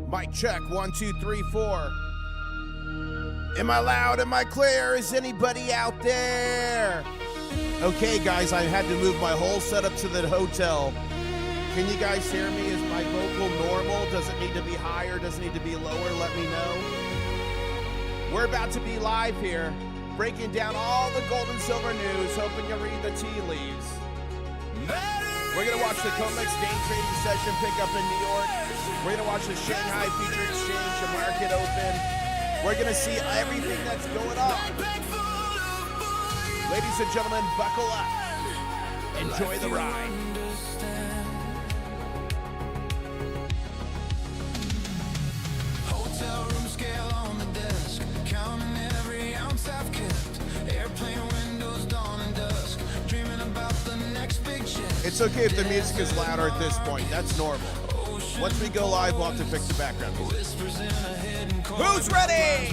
Mic check, 1, 2, 3, 4. Am I loud? Am I clear? Is anybody out there? Okay, guys, I had to move my whole setup to the hotel. Can you guys hear me? Is my vocal normal? Does it need to be higher? Does it need to be lower? Let me know. We're about to be live here, breaking down all the gold and silver news, hoping you read the tea leaves. We're going to watch the COMEX day trading session pick up in New York. We're going to watch the Shanghai Future Exchange Market open. We're going to see everything that's going on. Ladies and gentlemen, buckle up. Enjoy the ride. Hotel room scale on the desk, counting every ounce I've kept. Airplane windows, dawn and dusk, dreaming about the next big check. It's okay if the music is louder at this point. That's normal. Once we go live, we'll have to fix the background music. Who's ready?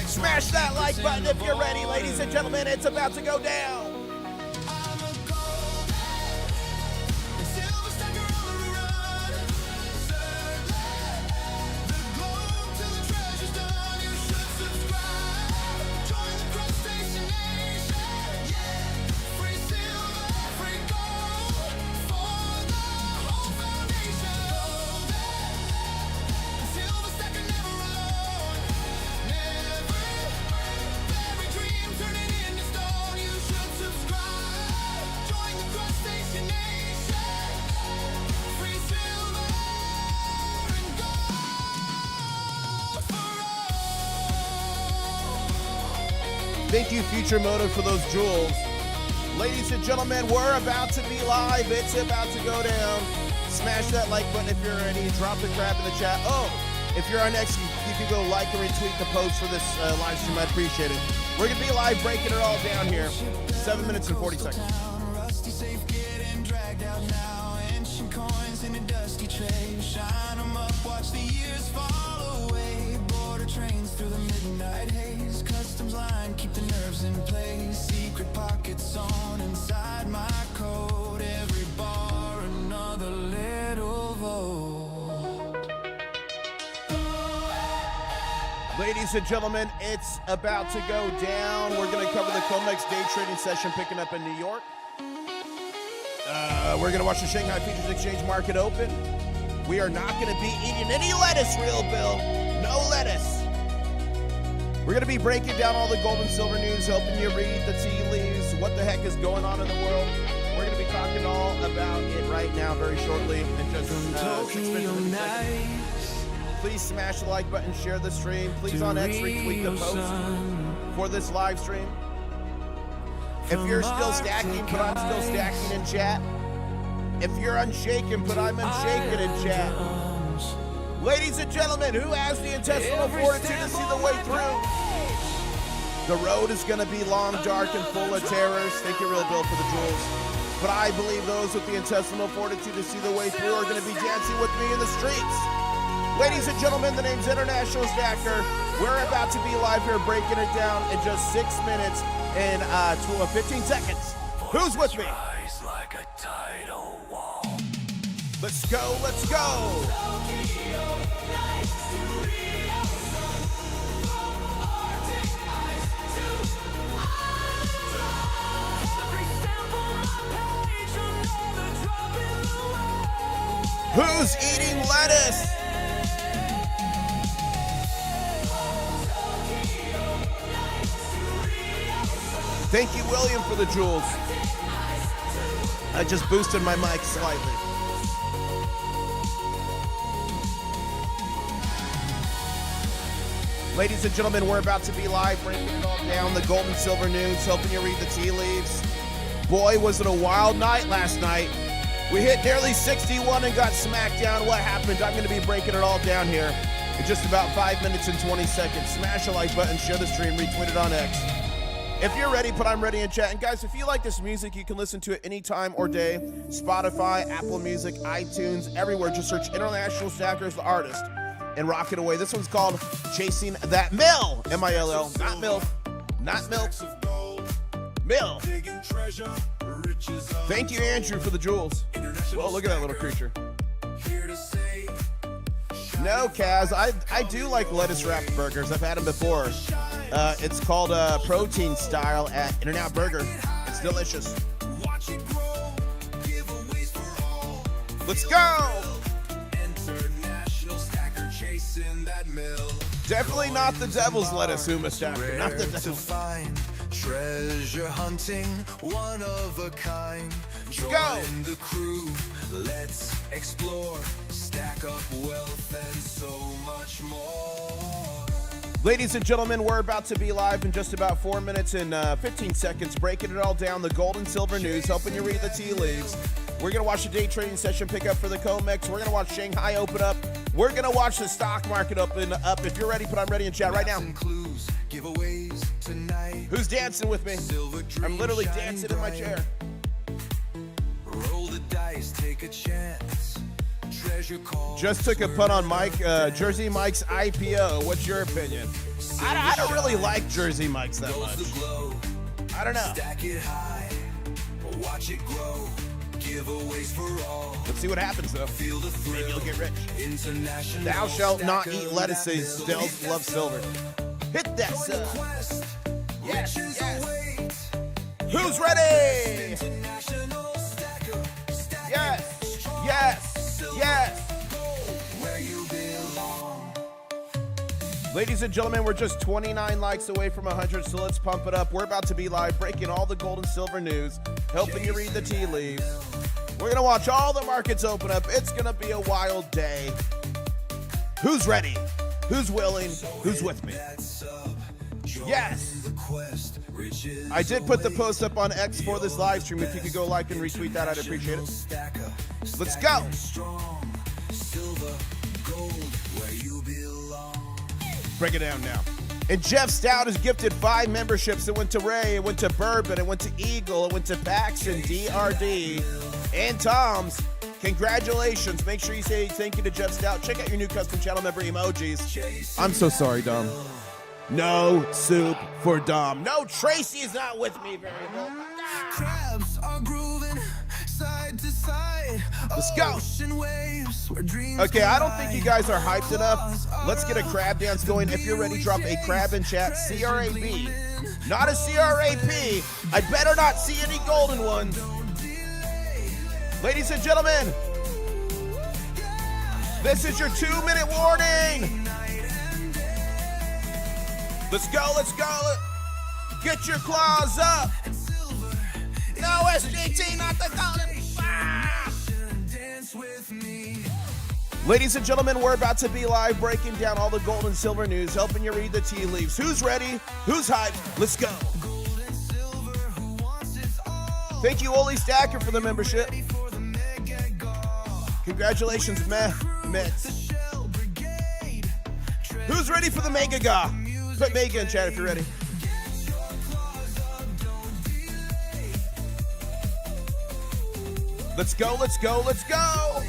Smash that like button if you're ready, ladies and gentlemen. It's about to go down. Thank you, Future Motive, for those jewels. Ladies and gentlemen, we're about to be live. It's about to go down. Smash that like button if you're ready. Drop the crap in the chat. Oh, if you're on X, you can go like and retweet the post for this live stream. I appreciate it. We're going to be live breaking it all down here. 7 minutes and 40 seconds. Rusty safe getting dragged out now. Ancient coins in a dusty tray. Shine them up, watch the years fall away. Border trains through the midnight haze. Customs line, keep the nerves in place. Secret pockets on inside my coat. Every bar, another little vote. Ladies and gentlemen, it's about to go down. We're going to cover the COMEX day trading session picking up in New York. We're going to watch the Shanghai Futures Exchange Market open. We are not going to be eating any lettuce, Real Bill. No lettuce. We're going to be breaking down all the gold and silver news, helping you read the tea leaves, what the heck is going on in the world. We're going to be talking all about it right now very shortly in just 6 minutes. Please smash the like button, share the stream. Please on X retweet the post for this live stream. If you're still stacking, put I'm still stacking in chat. If you're unshaken, put I'm unshaken in chat. Ladies and gentlemen, who has the intestinal fortitude to see the way through? The road is going to be long, dark, and full of terrors. Thank you, Real Bill, for the jewels. But I believe those with the intestinal fortitude to see the way through are going to be dancing with me in the streets. Ladies and gentlemen, the name's International Stacker. We're about to be live here breaking it down in just 6 minutes and 15 seconds. Who's with me? Like a tidal wall. Let's go, let's go. Who's eating lettuce? Thank you, William, for the jewels. I just boosted my mic slightly. Ladies and gentlemen, we're about to be live, breaking it all down, the gold and silver news, helping you read the tea leaves. Boy, was it a wild night last night. We hit nearly 61 and got smacked down. What happened? I'm going to be breaking it all down here in just about 5 minutes and 20 seconds. Smash the like button, share the stream, retweet it on X. If you're ready, put I'm ready in chat. And guys, if you like this music, you can listen to it anytime or day. Spotify, Apple Music, iTunes, everywhere. Just search International Stackers, the artist, and rock it away. This one's called Chasing That Mill. M-I-L-L. Not milk. Not milk. Mill. Thank you, Andrew, for the jewels. Well, look at that little creature. No, Kaz, I do like lettuce wrapped burgers. I've had them before. It's called protein style at In-N-Out Burger. It's delicious. Let's go! Definitely not the devil's lettuce, Uma Stacker. Not the devil's. Treasure hunting, one of a kind. Join the crew, let's explore, stack up wealth and so much more. Ladies and gentlemen, we're about to be live in just about 4 minutes and 15 seconds, breaking it all down, the gold and silver news, helping you read the tea leaves. We're going to watch the day trading session pick up for the COMEX. We're going to watch Shanghai open up. We're going to watch the stock market open up. If you're ready, put I'm ready in chat right now. Who's dancing with me? I'm literally dancing in my chair. Roll the dice, take a chance. Treasure call. Just took a punt on Mike, Jersey Mike's IPO. What's your opinion? I don't really like Jersey Mike's that much. I don't know. Stack it high, watch it grow. Giveaways for all. Let's see what happens though. Feel the thrill. Maybe you'll get rich. International Thou shalt not eat lettuce, says Dells love silver. Hit that sub. Yes, yes. Who's ready? Yes, yes, yes. Ladies and gentlemen, we're just 29 likes away from 100, so let's pump it up. We're about to be live, breaking all the gold and silver news, helping you read the tea leaves. We're going to watch all the markets open up. It's going to be a wild day. Who's ready? Who's willing? Who's with me? Yes. I did put the post up on X for this live stream. If you could go like and retweet that, I'd appreciate it. Let's go. Break it down now. And Jeff Stout is gifted 5 memberships. It went to Ray, it went to Bourbon, it went to Eagle, it went to Paxton, DRD, and Tom's. Congratulations. Make sure you say thank you to Jeff Stout. Check out your new custom channel member emojis. I'm so sorry, Dom. No soup for Dom. No, Tracy is not with me very well. Crabs are grooving side to side. Let's go. Okay, I don't think you guys are hyped enough. Let's get a crab dance going. If you're ready, drop a crab in chat. C-R-A-B. Not a C-R-A-P. I better not see any golden ones. Ladies and gentlemen, this is your 2-minute warning. Let's go, let's go. Get your claws up. No SGT, not the golden. Ah! Ladies and gentlemen, we're about to be live, breaking down all the gold and silver news, helping you read the tea leaves. Who's ready? Who's hyped? Let's go. Thank you, Oli Stacker, for the membership. Congratulations, Mets. Who's ready for the Mega Ga? Put Mega in chat if you're ready. Let's go, let's go, let's go!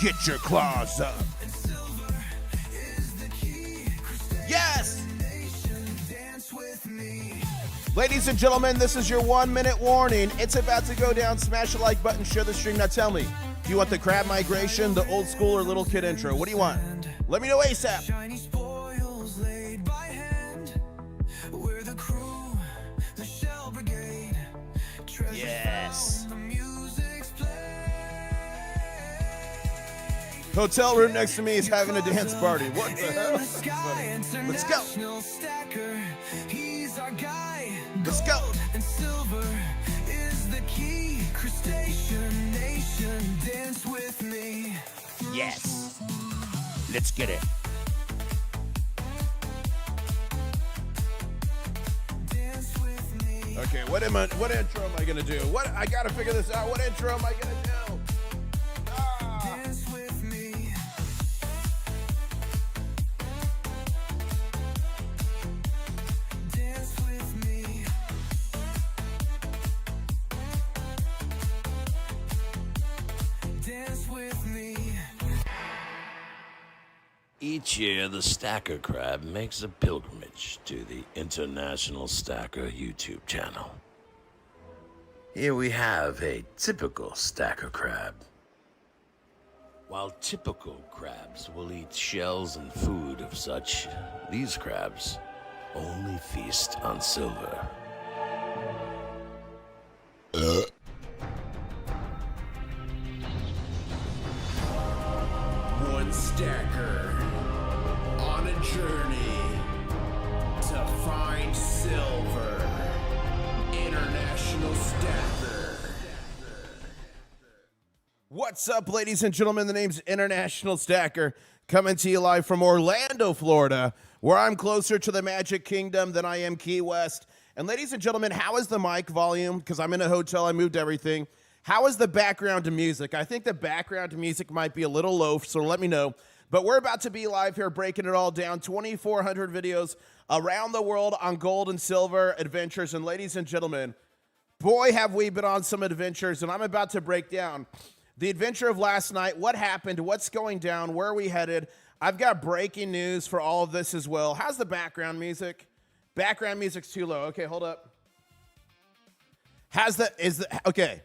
Get your claws up. Yes! Ladies and gentlemen, this is your 1-minute warning. It's about to go down. Smash the like button, share the stream. Now tell me, do you want the crab migration, the old school, or little kid intro? What do you want? Let me know ASAP. Yes. Hotel room next to me is having a dance party. What the hell? Let's go. Let's go. And silver is the key. Crustacean nation, dance with me. Yes. Let's get it. Okay, what intro am I gonna do? I gotta figure this out. What intro am I gonna do? Dance with me. Dance with me. Dance with me. Each year, the Stacker Crab makes a pilgrimage to the International Stacker YouTube channel. Here we have a typical stacker crab. While typical crabs will eat shells and food of such, these crabs only feast on silver. One stacker on a journey to find silver. International Stacker. What's up, ladies and gentlemen? The name's International Stacker, coming to you live from Orlando, Florida, where I'm closer to the Magic Kingdom than I am Key West. And ladies and gentlemen, how is the mic volume? Because I'm in a hotel, I moved everything. How is the background music? I think the background music might be a little low, so let me know. But we're about to be live here, breaking it all down. 2,400 videos around the world on gold and silver adventures. And ladies and gentlemen, boy, have we been on some adventures. And I'm about to break down the adventure of last night. What happened? What's going down? Where are we headed? I've got breaking news for all of this as well. How's the background music? Background music's too low. Okay, hold up. Okay.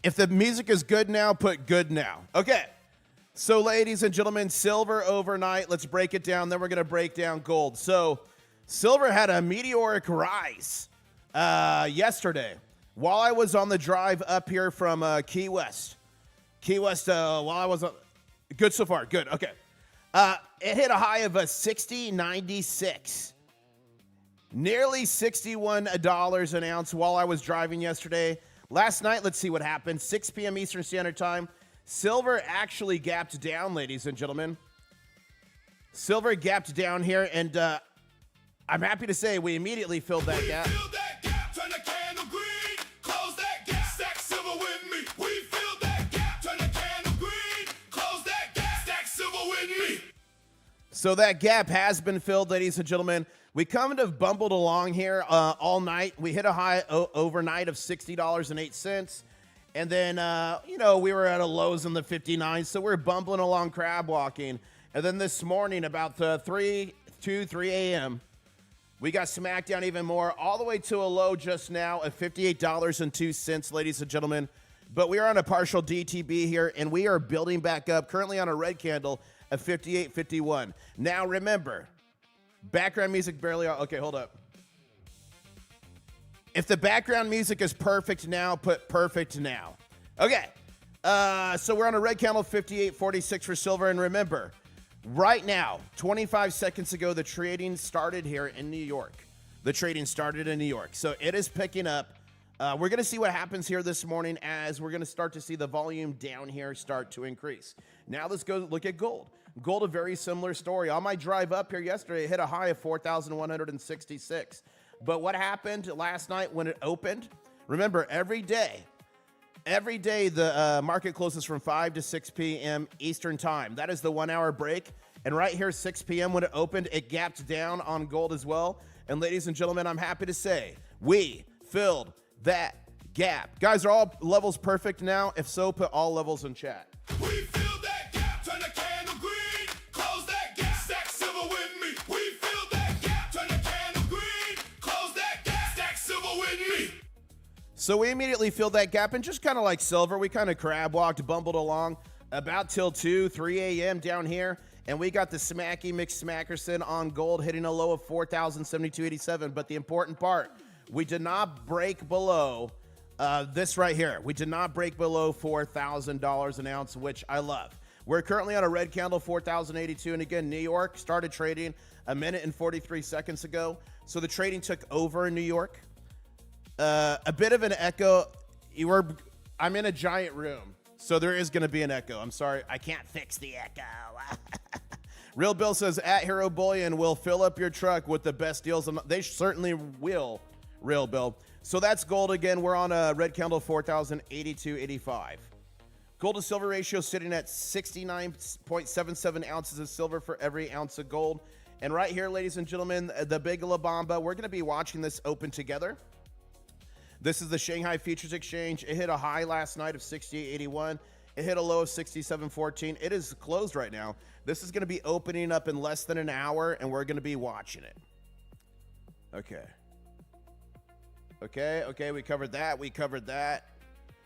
If the music is good now, put good now. Okay. So, ladies and gentlemen, silver overnight. Let's break it down. Then we're going to break down gold. So, silver had a meteoric rise yesterday while I was on the drive up here from Key West. Key West, while I was good so far. Good. Okay. It hit a high of a 60.96. Nearly $61 an ounce while I was driving yesterday. Last night, let's see what happened. 6 p.m. Eastern Standard Time. Silver actually gapped down, ladies and gentlemen. Silver gapped down here, and I'm happy to say we immediately filled that gap. Fill that gap, turn the candle green. Close that gap, stack silver with me. We fill that gap, turn the candle green. Close that gap, stack silver with me. So that gap has been filled, ladies and gentlemen. We kind of bumbled along here all night. We hit a high overnight of $60.08. And then, we were at a lows in the 59, so we're bumbling along crab walking. And then this morning, about 3 a.m., we got smacked down even more, all the way to a low just now of $58.02, ladies and gentlemen. But we are on a partial DTB here, and we are building back up, currently on a red candle of 58.51. Now, remember, background music barely... Okay, hold up. If the background music is perfect now, put perfect now. Okay, so we're on a red candle, 58.46 for silver. And remember, right now, 25 seconds ago, the trading started here in New York. The trading started in New York. So it is picking up. We're going to see what happens here this morning as we're going to start to see the volume down here start to increase. Now let's go look at gold. Gold, a very similar story. On my drive up here yesterday, it hit a high of 4,166. But what happened last night when it opened? Remember, every day the market closes from 5 to 6 p.m. Eastern time. That is the 1 hour break. And right here, 6 p.m. when it opened, it gapped down on gold as well. And ladies and gentlemen, I'm happy to say we filled that gap. Guys, are all levels perfect now? If so, put all levels in chat. We fill that gap, turn the candle green. Close that gap, stack silver with me. We fill that gap, turn the candle green. Close that gap, stack silver with me. So we immediately filled that gap, and just kind of like silver, we kind of crab walked, bumbled along about till 3 a.m. down here, and we got the Smacky McSmackerson on gold hitting a low of 4,072.87. But the important part, we did not break below this right here. We did not break below $4,000 an ounce, which I love. We're currently on a red candle, 4,082. And again, New York started trading a minute and 43 seconds ago. So the trading took over in New York. A bit of an echo. I'm in a giant room, so there is going to be an echo. I'm sorry. I can't fix the echo. Real Bill says, at Hero Bullion will fill up your truck with the best deals. They certainly will, Real Bill. So that's gold again. We're on a red candle, 4,082.85. Gold to silver ratio sitting at 69.77 ounces of silver for every ounce of gold. And right here, ladies and gentlemen, the Big La Bamba, we're going to be watching this open together. This is the Shanghai Futures Exchange. It hit a high last night of 68.81. It hit a low of 67.14. It is closed right now. This is going to be opening up in less than an hour, and we're going to be watching it. Okay. Okay, we covered that. We covered that.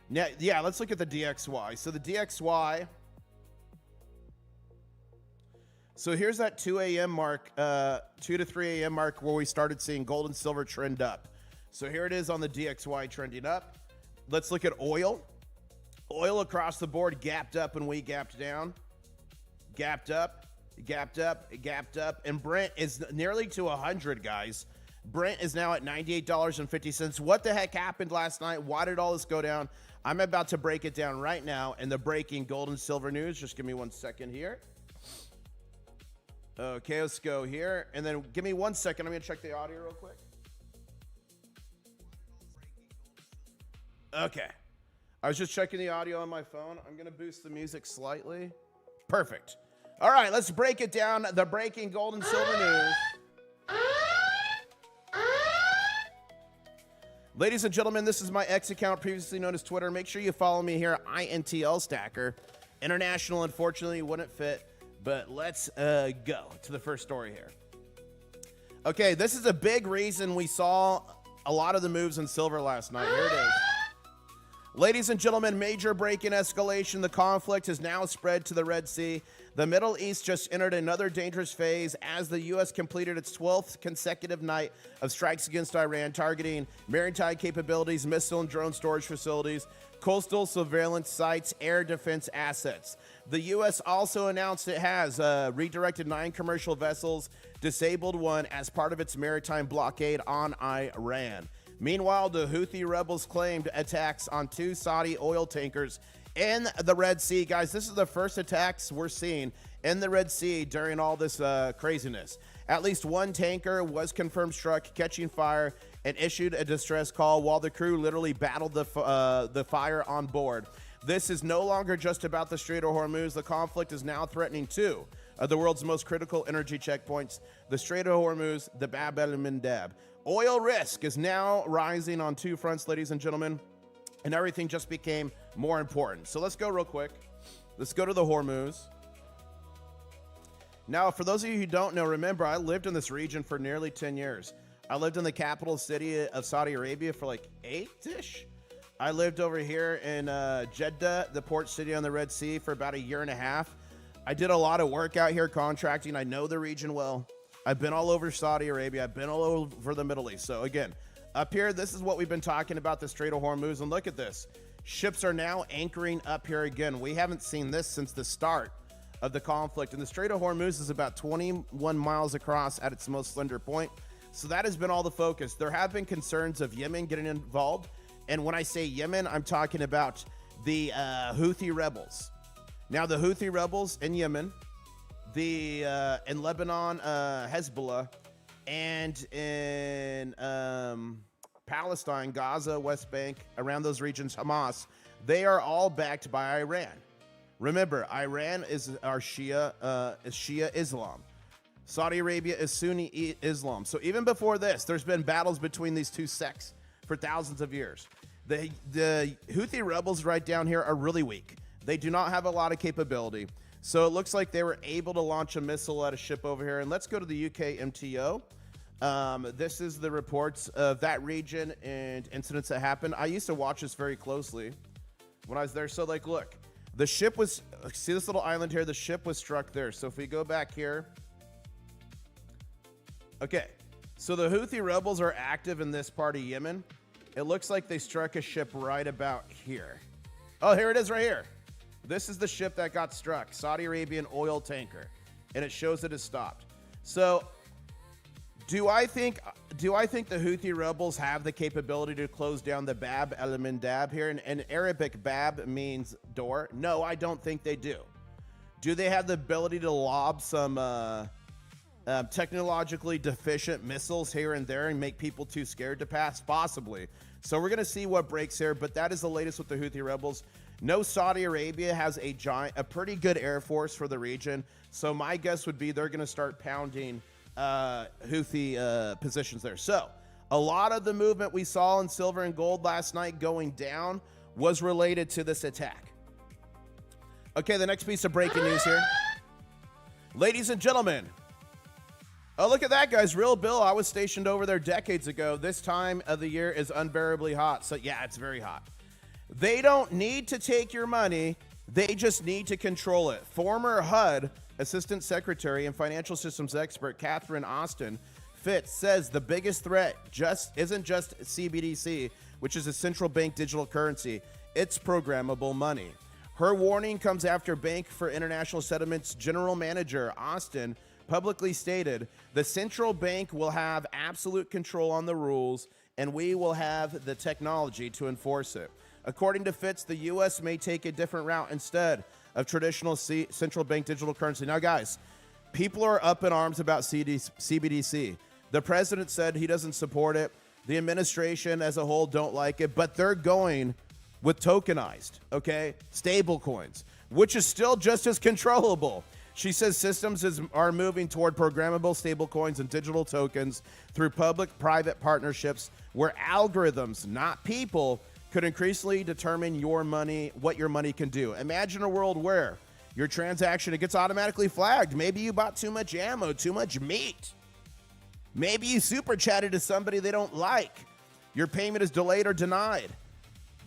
Now, yeah, let's look at the DXY. So the DXY. So here's that 2 a.m. mark, 2 to 3 a.m. mark where we started seeing gold and silver trend up. So here it is on the DXY trending up. Let's look at oil. Oil across the board gapped up and we gapped down. Gapped up, gapped up, gapped up. And Brent is nearly to 100, guys. Brent is now at $98.50. What the heck happened last night? Why did all this go down? I'm about to break it down right now in the breaking gold and silver news. Just give me 1 second here. Okay, let's go here. And then give me 1 second. I'm going to check the audio real quick. Okay. I was just checking the audio on my phone. I'm going to boost the music slightly. Perfect. All right, let's break it down. The breaking gold and silver news. Ladies and gentlemen, this is my X account, previously known as Twitter. Make sure you follow me here, INTL Stacker. International, unfortunately, wouldn't fit, but let's go to the first story here. Okay, this is a big reason we saw a lot of the moves in silver last night. Here it is. Ladies and gentlemen, major break in escalation. The conflict has now spread to the Red Sea. The Middle East just entered another dangerous phase as the U.S. completed its 12th consecutive night of strikes against Iran, targeting maritime capabilities, missile and drone storage facilities, coastal surveillance sites, air defense assets. The U.S. also announced it has redirected 9 commercial vessels, disabled 1 as part of its maritime blockade on Iran. Meanwhile, the Houthi rebels claimed attacks on 2 Saudi oil tankers in the Red Sea. Guys, this is the first attacks we're seeing in the Red Sea during all this craziness. At least 1 tanker was confirmed struck, catching fire, and issued a distress call while the crew literally battled the fire on board. This is no longer just about the Strait of Hormuz. The conflict is now threatening 2 of the world's most critical energy checkpoints, the Strait of Hormuz, the Bab el-Mandeb. Oil risk is now rising on 2 fronts, ladies and gentlemen, and everything just became more important. So let's go real quick. Let's go to the Hormuz. Now, for those of you who don't know, remember, I lived in this region for nearly 10 years. I lived in the capital city of Saudi Arabia for like 8-ish. I lived over here in Jeddah, the port city on the Red Sea, for about 1.5 years. I did a lot of work out here contracting. I know the region well. I've been all over Saudi Arabia. I've been all over the Middle East. So again, up here, this is what we've been talking about, the Strait of Hormuz. And look at this. Ships are now anchoring up here again. We haven't seen this since the start of the conflict. And the Strait of Hormuz is about 21 miles across at its most slender point. So that has been all the focus. There have been concerns of Yemen getting involved. And when I say Yemen, I'm talking about the Houthi rebels. Now, the Houthi rebels in Yemen, in Lebanon, Hezbollah, and in Palestine, Gaza, West Bank, around those regions, Hamas, they are all backed by Iran. Remember, Iran is Shia Islam. Saudi Arabia is Sunni Islam. So even before this, there's been battles between these 2 sects for thousands of years. The Houthi rebels right down here are really weak. They do not have a lot of capability. So it looks like they were able to launch a missile at a ship over here. And let's go to the UK MTO. This is the reports of that region and incidents that happened. I used to watch this very closely when I was there. So like, look, the ship was, see this little island here? The ship was struck there. So if we go back here. Okay. So the Houthi rebels are active in this part of Yemen. It looks like they struck a ship right about here. Oh, here it is right here. This is the ship that got struck, Saudi Arabian oil tanker, and it shows it has stopped. So do I think the Houthi rebels have the capability to close down the Bab el-Mandeb here? In Arabic, Bab means door. No, I don't think they do. Do they have the ability to lob some technologically deficient missiles here and there and make people too scared to pass? Possibly. So we're going to see what breaks here, but that is the latest with the Houthi rebels. No, Saudi Arabia has a pretty good air force for the region. So my guess would be they're going to start pounding Houthi positions there. So a lot of the movement we saw in silver and gold last night going down was related to this attack. Okay, the next piece of breaking news here. Ladies and gentlemen, Oh, look at that, guys. Real Bill, I was stationed over there decades ago. This time of the year is unbearably hot. So, yeah, it's very hot. They don't need to take your money. They just need to control it. Former HUD Assistant Secretary and Financial Systems Expert Catherine Austin Fitz says the biggest threat isn't just CBDC, which is a central bank digital currency. It's programmable money. Her warning comes after Bank for International Settlements General Manager Austin publicly stated, the central bank will have absolute control on the rules, and we will have the technology to enforce it. According to Fitz, the U.S. may take a different route instead of traditional central bank digital currency. Now, guys, people are up in arms about CBDC. The president said he doesn't support it. The administration as a whole don't like it, but they're going with tokenized, okay, stable coins, which is still just as controllable. She says systems are moving toward programmable stable coins and digital tokens through public-private partnerships where algorithms, not people, could increasingly determine what your money can do. Imagine a world where your transaction, it gets automatically flagged. Maybe you bought too much ammo, too much meat. Maybe you super chatted to somebody they don't like. Your payment is delayed or denied.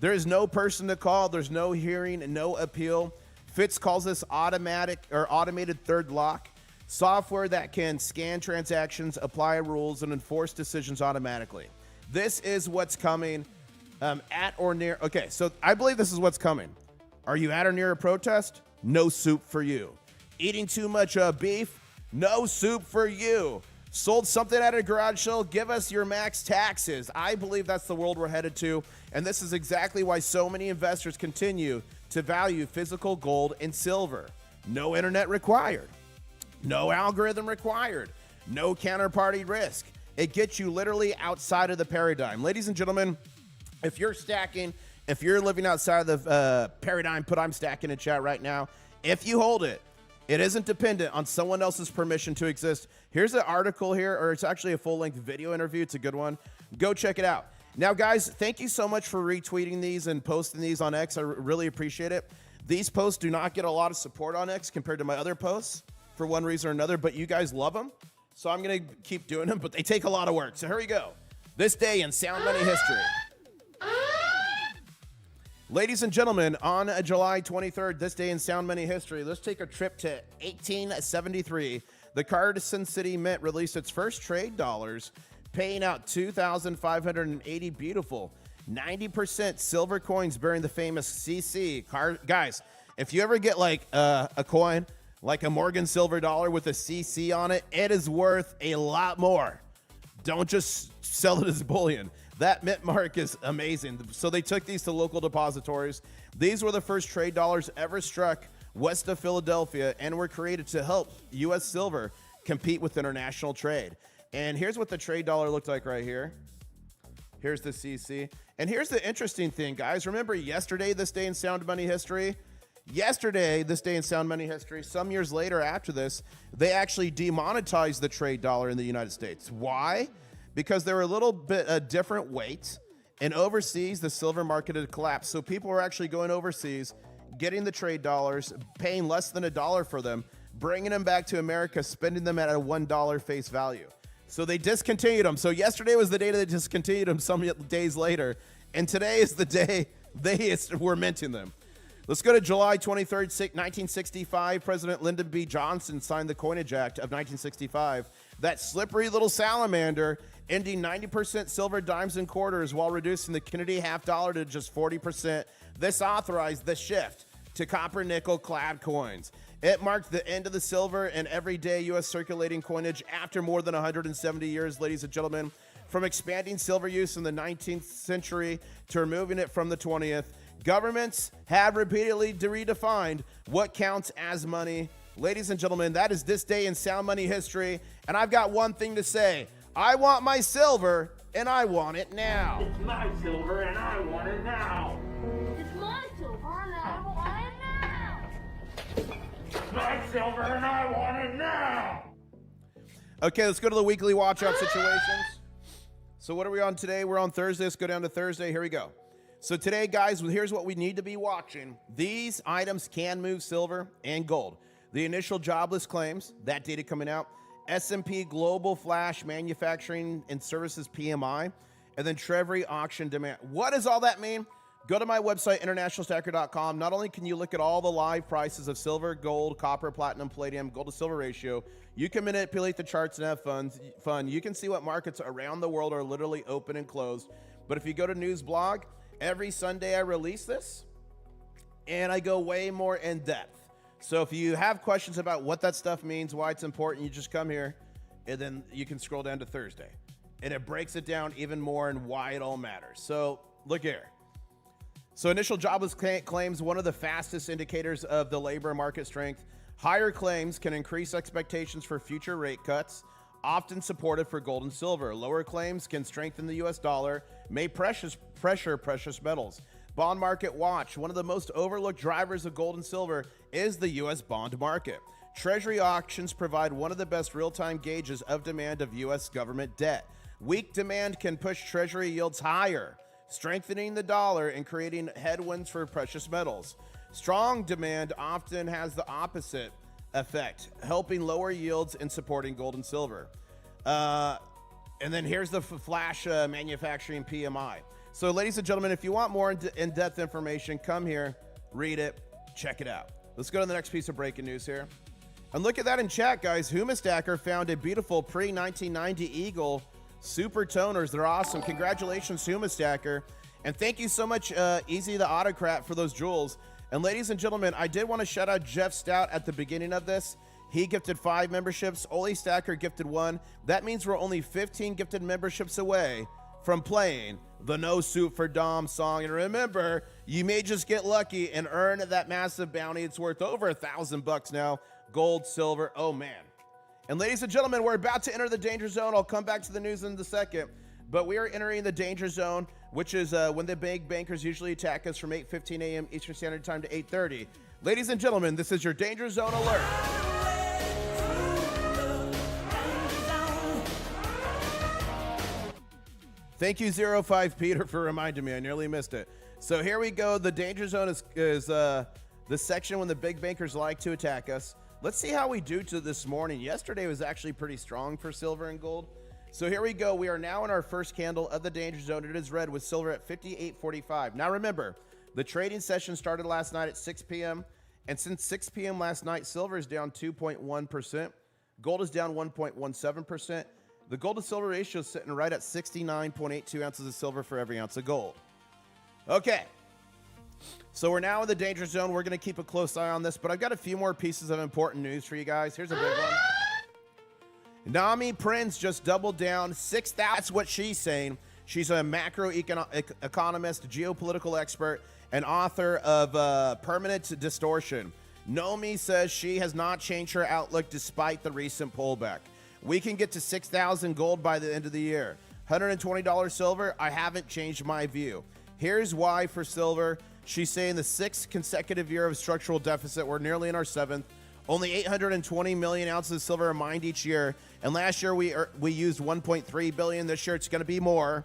There is no person to call. There's no hearing and no appeal. Fitz calls this automated third lock, software that can scan transactions, apply rules, and enforce decisions automatically. This is what's coming at or near. Okay, so I believe this is what's coming. Are you at or near a protest? No soup for you. Eating too much beef? No soup for you. Sold something at a garage sale? Give us your max taxes. I believe that's the world we're headed to, and this is exactly why so many investors continue to value physical gold and silver. No internet required. No algorithm required. No counterparty risk. It gets you literally outside of the paradigm. Ladies and gentlemen, if you're stacking, if you're living outside of the paradigm, I'm stacking in chat right now. If you hold it, it isn't dependent on someone else's permission to exist. Here's an article here, or it's actually a full-length video interview. It's a good one. Go check it out. Now, guys, thank you so much for retweeting these and posting these on X. I really appreciate it. These posts do not get a lot of support on X compared to my other posts for one reason or another, but you guys love them. So I'm going to keep doing them, but they take a lot of work. So here we go. This day in sound money history. Ladies and gentlemen, on July 23rd, this day in sound money history, let's take a trip to 1873. The Carson City Mint released its first trade dollars, paying out 2,580 beautiful 90% silver coins bearing the famous CC. Guys, if you ever get like a coin, like a Morgan silver dollar with a CC on it, it is worth a lot more. Don't just sell it as bullion. That mint mark is amazing. So they took these to local depositories. These were the first trade dollars ever struck west of Philadelphia and were created to help U.S. silver compete with international trade. And here's what the trade dollar looked like right here. Here's the CC. And here's the interesting thing, guys. Remember yesterday, this day in sound money history? Yesterday, this day in sound money history, some years later after this, they actually demonetized the trade dollar in the United States. Why? Because they were a little bit a different weight, and overseas, the silver market had collapsed. So people were actually going overseas, getting the trade dollars, paying less than $1 for them, bringing them back to America, spending them at a $1 face value. So they discontinued them. So yesterday was the day they discontinued them some days later, and today is the day they were minting them. Let's go to July 23rd, 1965. President Lyndon B. Johnson signed the Coinage Act of 1965. That slippery little salamander ending 90% silver dimes and quarters while reducing the Kennedy half dollar to just 40%. This authorized the shift to copper nickel clad coins. It marked the end of the silver and everyday U.S. circulating coinage after more than 170 years, ladies and gentlemen. From expanding silver use in the 19th century to removing it from the 20th, governments have repeatedly redefined what counts as money. Ladies and gentlemen, that is this day in sound money history. And I've got one thing to say. I want my silver, and I want it now. It's my silver, and I want it now. It's my silver and I want it now. It's my silver, and I want it now. Okay, let's go to the weekly watch-out situations. So what are we on today? We're on Thursday. Let's go down to Thursday. Here we go. So today, guys, here's what we need to be watching. These items can move silver and gold. The initial jobless claims, that data coming out, S&P Global Flash Manufacturing and Services PMI, and then Treasury auction demand. What does all that mean? Go to my website, internationalstacker.com. Not only can you look at all the live prices of silver, gold, copper, platinum, palladium, gold to silver ratio, you can manipulate the charts and have fun. You can see what markets around the world are literally open and closed. But if you go to News Blog, every Sunday I release this, and I go way more in depth. So if you have questions about what that stuff means, why it's important, you just come here, and then you can scroll down to Thursday. And it breaks it down even more and why it all matters. So look here. So initial jobless claims, one of the fastest indicators of the labor market strength. Higher claims can increase expectations for future rate cuts, often supportive for gold and silver. Lower claims can strengthen the U.S. dollar, may pressure precious metals. Bond market watch. One of the most overlooked drivers of gold and silver is the U.S. bond market. Treasury auctions provide one of the best real-time gauges of demand of U.S. government debt. Weak demand can push Treasury yields higher, strengthening the dollar and creating headwinds for precious metals. Strong demand often has the opposite effect, helping lower yields and supporting gold and silver. And then here's the flash manufacturing PMI. So ladies and gentlemen, if you want more in-depth information, come here, read it, check it out. Let's go to the next piece of breaking news here. And look at that in chat, guys. Humastacker found a beautiful pre-1990 Eagle Super toners. They're awesome. Congratulations, Humastacker. And thank you so much, Easy the Autocrat, for those jewels. And ladies and gentlemen, I did want to shout out Jeff Stout at the beginning of this. He gifted 5 memberships. Oli Stacker gifted 1. That means we're only 15 gifted memberships away from playing the No Soup for Dom song. And remember, you may just get lucky and earn that massive bounty. It's worth over $1,000 now. Gold, silver, oh man. And ladies and gentlemen, we're about to enter the danger zone. I'll come back to the news in a second. But we are entering the danger zone, which is when the big bankers usually attack us from 8:15 a.m. Eastern Standard Time to 8:30. Ladies and gentlemen, this is your danger zone alert. Thank you, 05 Peter, for reminding me. I nearly missed it. So here we go. The danger zone is the section when the big bankers like to attack us. Let's see how we do to this morning. Yesterday was actually pretty strong for silver and gold. So here we go. We are now in our first candle of the danger zone. It is red with silver at 58.45. Now remember, the trading session started last night at 6 p.m. And since 6 p.m. last night, silver is down 2.1%. Gold is down 1.17%. The gold to silver ratio is sitting right at 69.82 ounces of silver for every ounce of gold. Okay. So we're now in the danger zone. We're going to keep a close eye on this, but I've got a few more pieces of important news for you guys. Here's a big one. Nami Prince just doubled down 6,000. That's what she's saying. She's a macroeconomist, geopolitical expert, and author of Permanent Distortion. Nomi says she has not changed her outlook despite the recent pullback. We can get to 6,000 gold by the end of the year. $120 silver, I haven't changed my view. Here's why for silver. She's saying the 6th consecutive year of structural deficit. We're nearly in our 7th. Only 820 million ounces of silver are mined each year. And last year we used 1.3 billion. This year it's going to be more.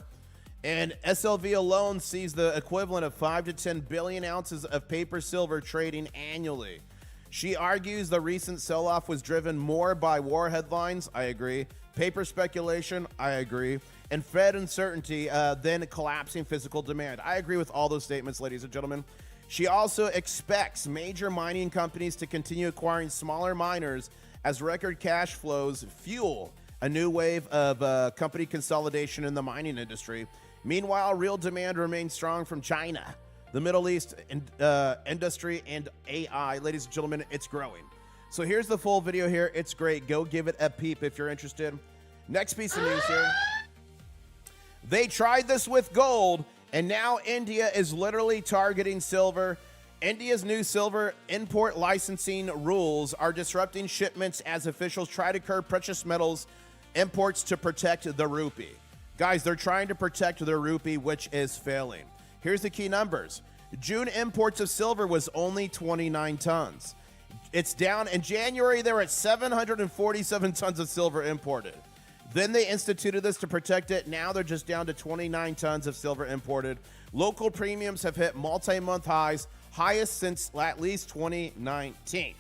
And SLV alone sees the equivalent of 5 to 10 billion ounces of paper silver trading annually. She argues the recent sell-off was driven more by war headlines. I agree. Paper speculation. I agree. And Fed uncertainty than collapsing physical demand. I agree with all those statements, ladies and gentlemen. She also expects major mining companies to continue acquiring smaller miners as record cash flows fuel a new wave of company consolidation in the mining industry. Meanwhile, real demand remains strong from China, the Middle East industry, and AI. Ladies and gentlemen, it's growing. So here's the full video here. It's great. Go give it a peep if you're interested. Next piece of news here. They tried this with gold, and now India is literally targeting silver. India's new silver import licensing rules are disrupting shipments as officials try to curb precious metals imports to protect the rupee. Guys, they're trying to protect their rupee, which is failing. Here's the key numbers. June imports of silver was only 29 tons. It's down. In January, they were at 747 tons of silver imported. Then they instituted this to protect it. Now they're just down to 29 tons of silver imported. Local premiums have hit multi-month highs, highest since at least 2019.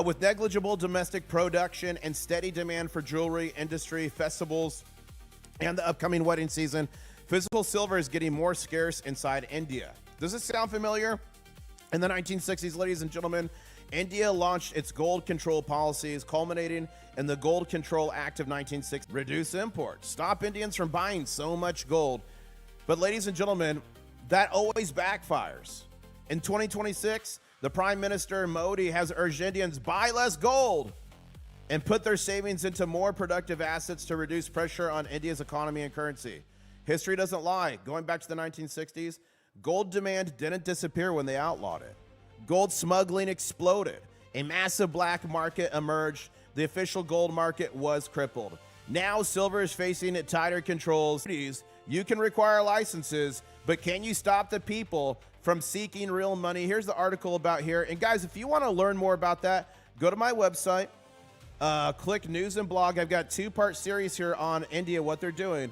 With negligible domestic production and steady demand for jewelry industry, festivals, and the upcoming wedding season, physical silver is getting more scarce inside India. Does this sound familiar? In the 1960s, ladies and gentlemen, India launched its gold control policies, culminating in the Gold Control Act of 1960. Reduce imports, stop Indians from buying so much gold. But ladies and gentlemen, that always backfires. In 2026, the Prime Minister Modi has urged Indians buy less gold and put their savings into more productive assets to reduce pressure on India's economy and currency. History doesn't lie. Going back to the 1960s, gold demand didn't disappear when they outlawed it. Gold smuggling exploded. A massive black market emerged. The official gold market was crippled. Now silver is facing tighter controls. You can require licenses, but can you stop the people from seeking real money? Here's the article about here. And guys, if you want to learn more about that, go to my website, click news and blog. I've got 2-part series here on India, what they're doing.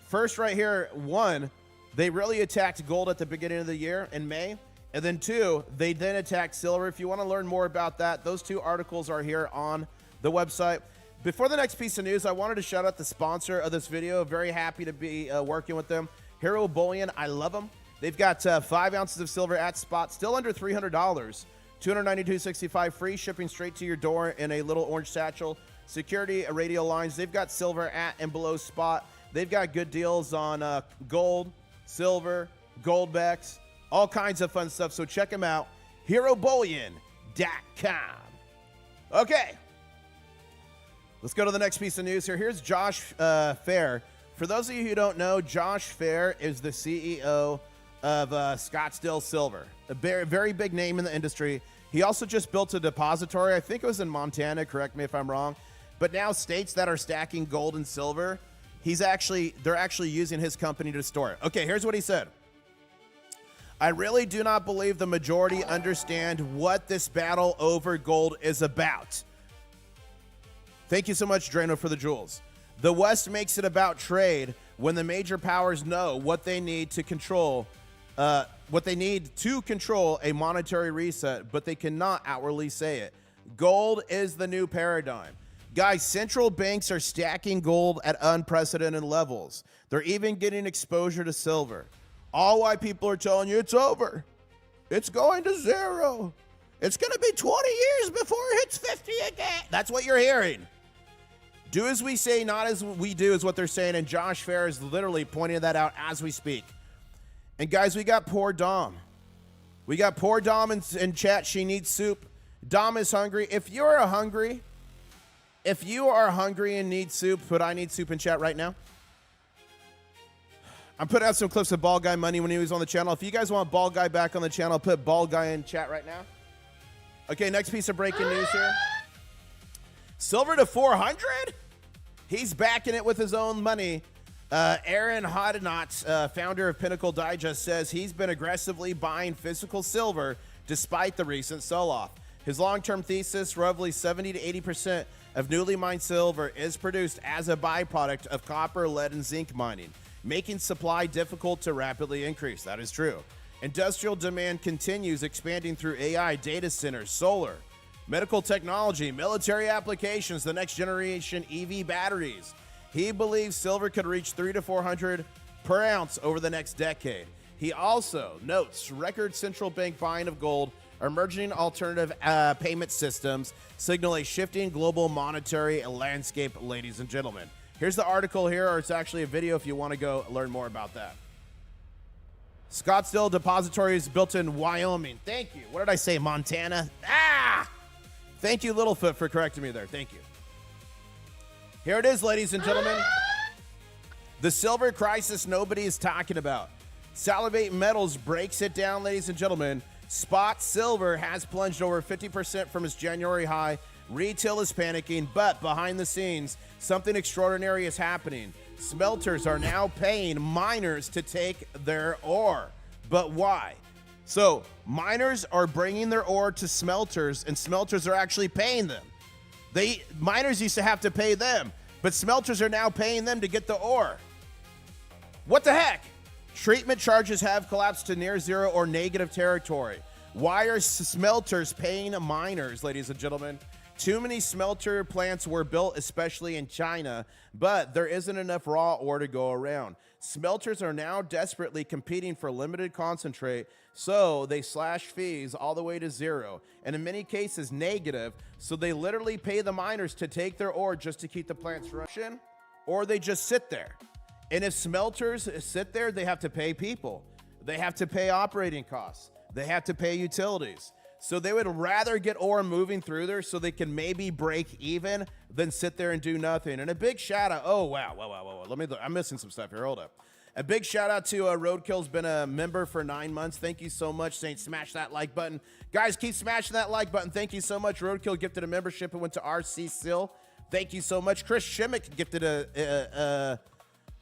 First right here, 1, they really attacked gold at the beginning of the year in May. And then 2, they then attacked silver. If you want to learn more about that, those 2 articles are here on the website. Before the next piece of news, I wanted to shout out the sponsor of this video. Very happy to be working with them. Hero Bullion, I love them. They've got 5 ounces of silver at spot, still under $300. $292.65, free shipping straight to your door in a little orange satchel. Security radial lines. They've got silver at and below spot. They've got good deals on gold, silver, goldbacks, all kinds of fun stuff. So check them out. HeroBullion.com. Okay. Let's go to the next piece of news here. Here's Josh Fair. For those of you who don't know, Josh Fair is the CEO of Scottsdale Silver, a very, very big name in the industry. He also just built a depository. I think it was in Montana. Correct me if I'm wrong. But now states that are stacking gold and silver, they're actually using his company to store it. Okay, here's what he said. I really do not believe the majority understand what this battle over gold is about. Thank you so much, Drano, for the jewels. The West makes it about trade when the major powers know what they need to control a monetary reset, but they cannot outwardly say it. Gold is the new paradigm. Guys, central banks are stacking gold at unprecedented levels. They're even getting exposure to silver. All white people are telling you it's over. It's going to zero. It's going to be 20 years before it hits 50 again. That's what you're hearing. Do as we say, not as we do, is what they're saying. And Josh Fair is literally pointing that out as we speak. And guys, we got poor Dom. We got poor Dom in chat. She needs soup. Dom is hungry. If you are hungry and need soup, put I need soup in chat right now. I'm putting out some clips of Ball Guy Money when he was on the channel. If you guys want Ball Guy back on the channel, put Ball Guy in chat right now. Okay, next piece of breaking news here. Silver to 400? He's backing it with his own money. Aaron Hodnott, founder of Pinnacle Digest, says he's been aggressively buying physical silver despite the recent sell-off. His long-term thesis, roughly 70 to 80% of newly mined silver is produced as a byproduct of copper, lead, and zinc mining, making supply difficult to rapidly increase. That is true. Industrial demand continues expanding through AI, data centers, solar, medical technology, military applications, the next generation EV batteries. He believes silver could reach 300 to 400 per ounce over the next decade. He also notes record central bank buying of gold, emerging alternative payment systems signal a shifting global monetary landscape, ladies and gentlemen. Here's the article here, or it's actually a video if you want to go learn more about that. Scottsdale Depository is built in Wyoming. Thank you. What did I say, Montana? Thank you, Littlefoot, for correcting me there. Thank you. Here it is, ladies and gentlemen. The silver crisis nobody is talking about. Salivate Metals breaks it down, ladies and gentlemen. Spot silver has plunged over 50% from its January high. Retail is panicking, but behind the scenes, something extraordinary is happening. Smelters are now paying miners to take their ore. But why? So miners are bringing their ore to smelters, and smelters are actually paying them. Miners used to have to pay them, but smelters are now paying them to get the ore. What the heck? Treatment charges have collapsed to near zero or negative territory. Why are smelters paying miners, ladies and gentlemen? Too many smelter plants were built, especially in China, but there isn't enough raw ore to go around. Smelters are now desperately competing for limited concentrate, so they slash fees all the way to zero, and in many cases negative, so they literally pay the miners to take their ore just to keep the plants running, or they just sit there. And if smelters sit there, they have to pay people. They have to pay operating costs. They have to pay utilities. So they would rather get ore moving through there so they can maybe break even than sit there and do nothing. And a big shout out. Oh, wow. I'm missing some stuff here. Hold up. A big shout out to Roadkill's been a member for 9 months. Thank you so much. Saint, smash that like button. Guys, keep smashing that like button. Thank you so much. Roadkill gifted a membership. It went to RC Sill. Thank you so much. Chris Shimmick gifted a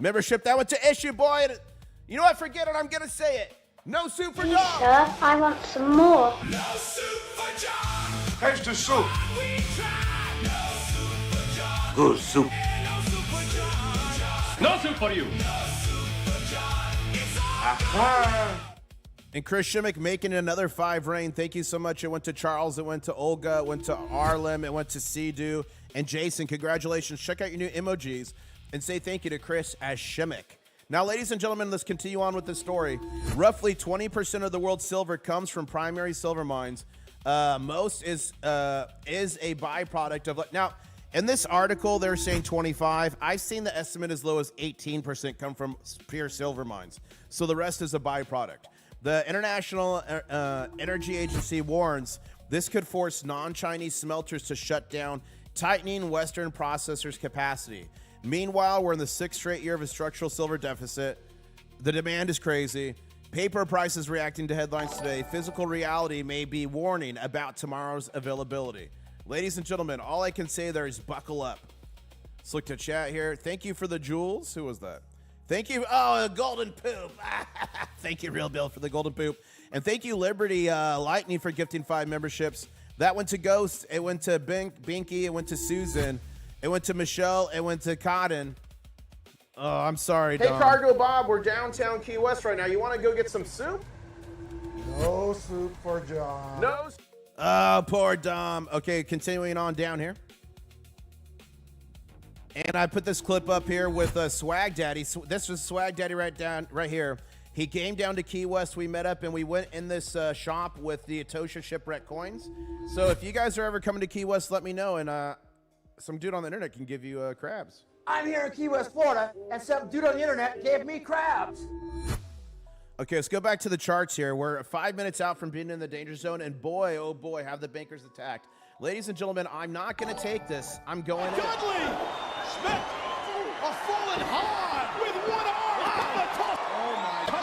membership. That went to Issue Boy. You know what? Forget it. I'm going to say it. No soup for John. Sir, I want some more. No soup for John. Here's the soup. We tried. No soup for John. Good soup. No soup for John. No soup for you. No soup for John. It's all And Chris Shimmick making another 5 rain. Thank you so much. It went to Charles. It went to Olga. It went to Arlim. It went to Sidu. And Jason, congratulations. Check out your new emojis and say thank you to Chris as Shimmick. Now, ladies and gentlemen, let's continue on with the story. Roughly 20% of the world's silver comes from primary silver mines. Most is a byproduct of... Now, in this article, they're saying 25. I've seen the estimate as low as 18% come from pure silver mines. So the rest is a byproduct. The International Energy Agency warns this could force non-Chinese smelters to shut down, tightening Western processors' capacity. Meanwhile, we're in the 6th straight year of a structural silver deficit. The demand is crazy. Paper prices reacting to headlines today. Physical reality may be warning about tomorrow's availability. Ladies and gentlemen, all I can say there is buckle up. Let's look to chat here. Thank you for the jewels. Who was that? Thank you. Oh, the golden poop. Thank you, Real Bill, for the golden poop. And thank you, Liberty Lightning, for gifting 5 memberships. That went to Ghost. It went to Binky. It went to Susan. It went to Michelle. It went to Cotton. Oh, I'm sorry, Dom. Hey, Cargo Bob, we're downtown Key West right now. You want to go get some soup? No soup for John. No. Oh, poor Dom. Okay, continuing on down here. And I put this clip up here with Swag Daddy. This was Swag Daddy right here. He came down to Key West. We met up and we went in this shop with the Atosha Shipwreck coins. So if you guys are ever coming to Key West, let me know. And some dude on the internet can give you crabs. I'm here in Key West, Florida, and some dude on the internet gave me crabs. Okay, let's go back to the charts here. We're 5 minutes out from being in the danger zone, and boy, oh boy, have the bankers attacked. Ladies and gentlemen, I'm not going to take this. I'm going in. Dudley! Smith! A fallen hard with one arm on the top. Oh my God.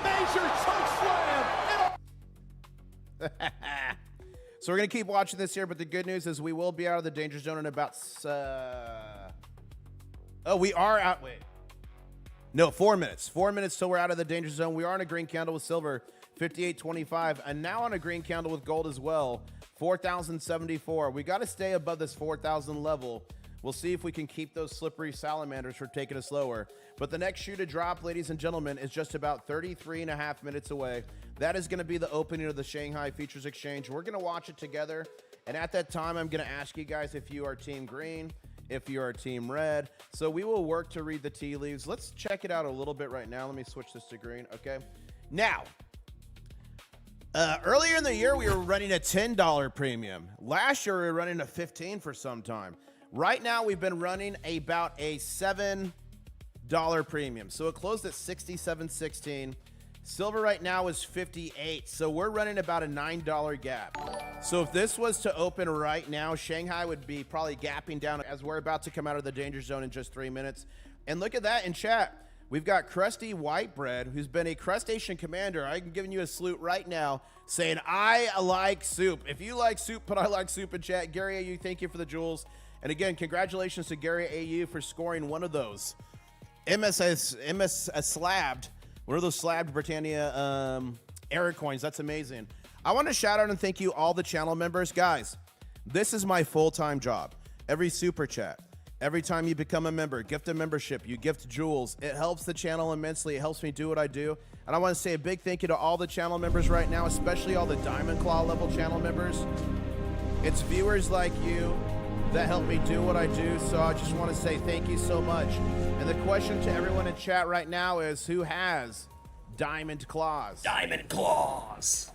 Major choke slam. So we're going to keep watching this here, but the good news is we will be out of the danger zone in about... we are out... Wait. No, 4 minutes. 4 minutes till we're out of the danger zone. We are on a green candle with silver, 58.25, and now on a green candle with gold as well, 4,074. We got to stay above this 4,000 level. We'll see if we can keep those slippery salamanders from taking us lower. But the next shoe to drop, ladies and gentlemen, is just about 33.5 minutes away. That is going to be the opening of the Shanghai Futures Exchange. We're going to watch it together. And at that time, I'm going to ask you guys if you are team green, if you are team red. So we will work to read the tea leaves. Let's check it out a little bit right now. Let me switch this to green. Okay. Now, earlier in the year, we were running a $10 premium. Last year, we were running a $15 for some time. Right now, we've been running about a $7 premium. So it closed at 67.16. Silver right now is 58. So we're running about a $9 gap. So if this was to open right now, Shanghai would be probably gapping down as we're about to come out of the danger zone in just 3 minutes. And look at that in chat. We've got Krusty Whitebread, who's been a crustacean commander. I'm giving you a salute right now saying, I like soup. If you like soup, put I like soup in chat. Gary AU, thank you for the jewels. And again, congratulations to Gary AU for scoring one of those. MS slabbed, one of those slabbed Britannia error coins. That's amazing. I want to shout out and thank you all the channel members. Guys, this is my full-time job. Every super chat, Every time you become a member, gift a membership, you gift jewels. It helps the channel immensely. It helps me do what I do. And I want to say a big thank you to all the channel members right now, especially all the Diamond Claw level channel members. It's viewers like you that help me do what I do. So I just want to say thank you so much. And the question to everyone in chat right now is, who has Diamond Claws? Diamond Claws.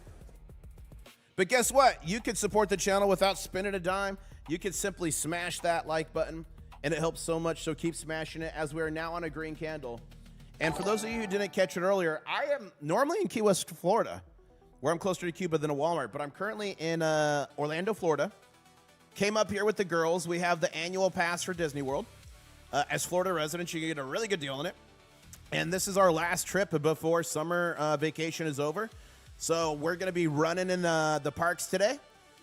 But guess what? You can support the channel without spending a dime. You can simply smash that like button, and it helps so much, so keep smashing it as we are now on a green candle. And for those of you who didn't catch it earlier, I am normally in Key West, Florida, where I'm closer to Cuba than a Walmart, but I'm currently in Orlando, Florida. Came up here with the girls. We have the annual pass for Disney World. As Florida residents, you get a really good deal on it. And this is our last trip before summer vacation is over. So we're going to be running in the parks today.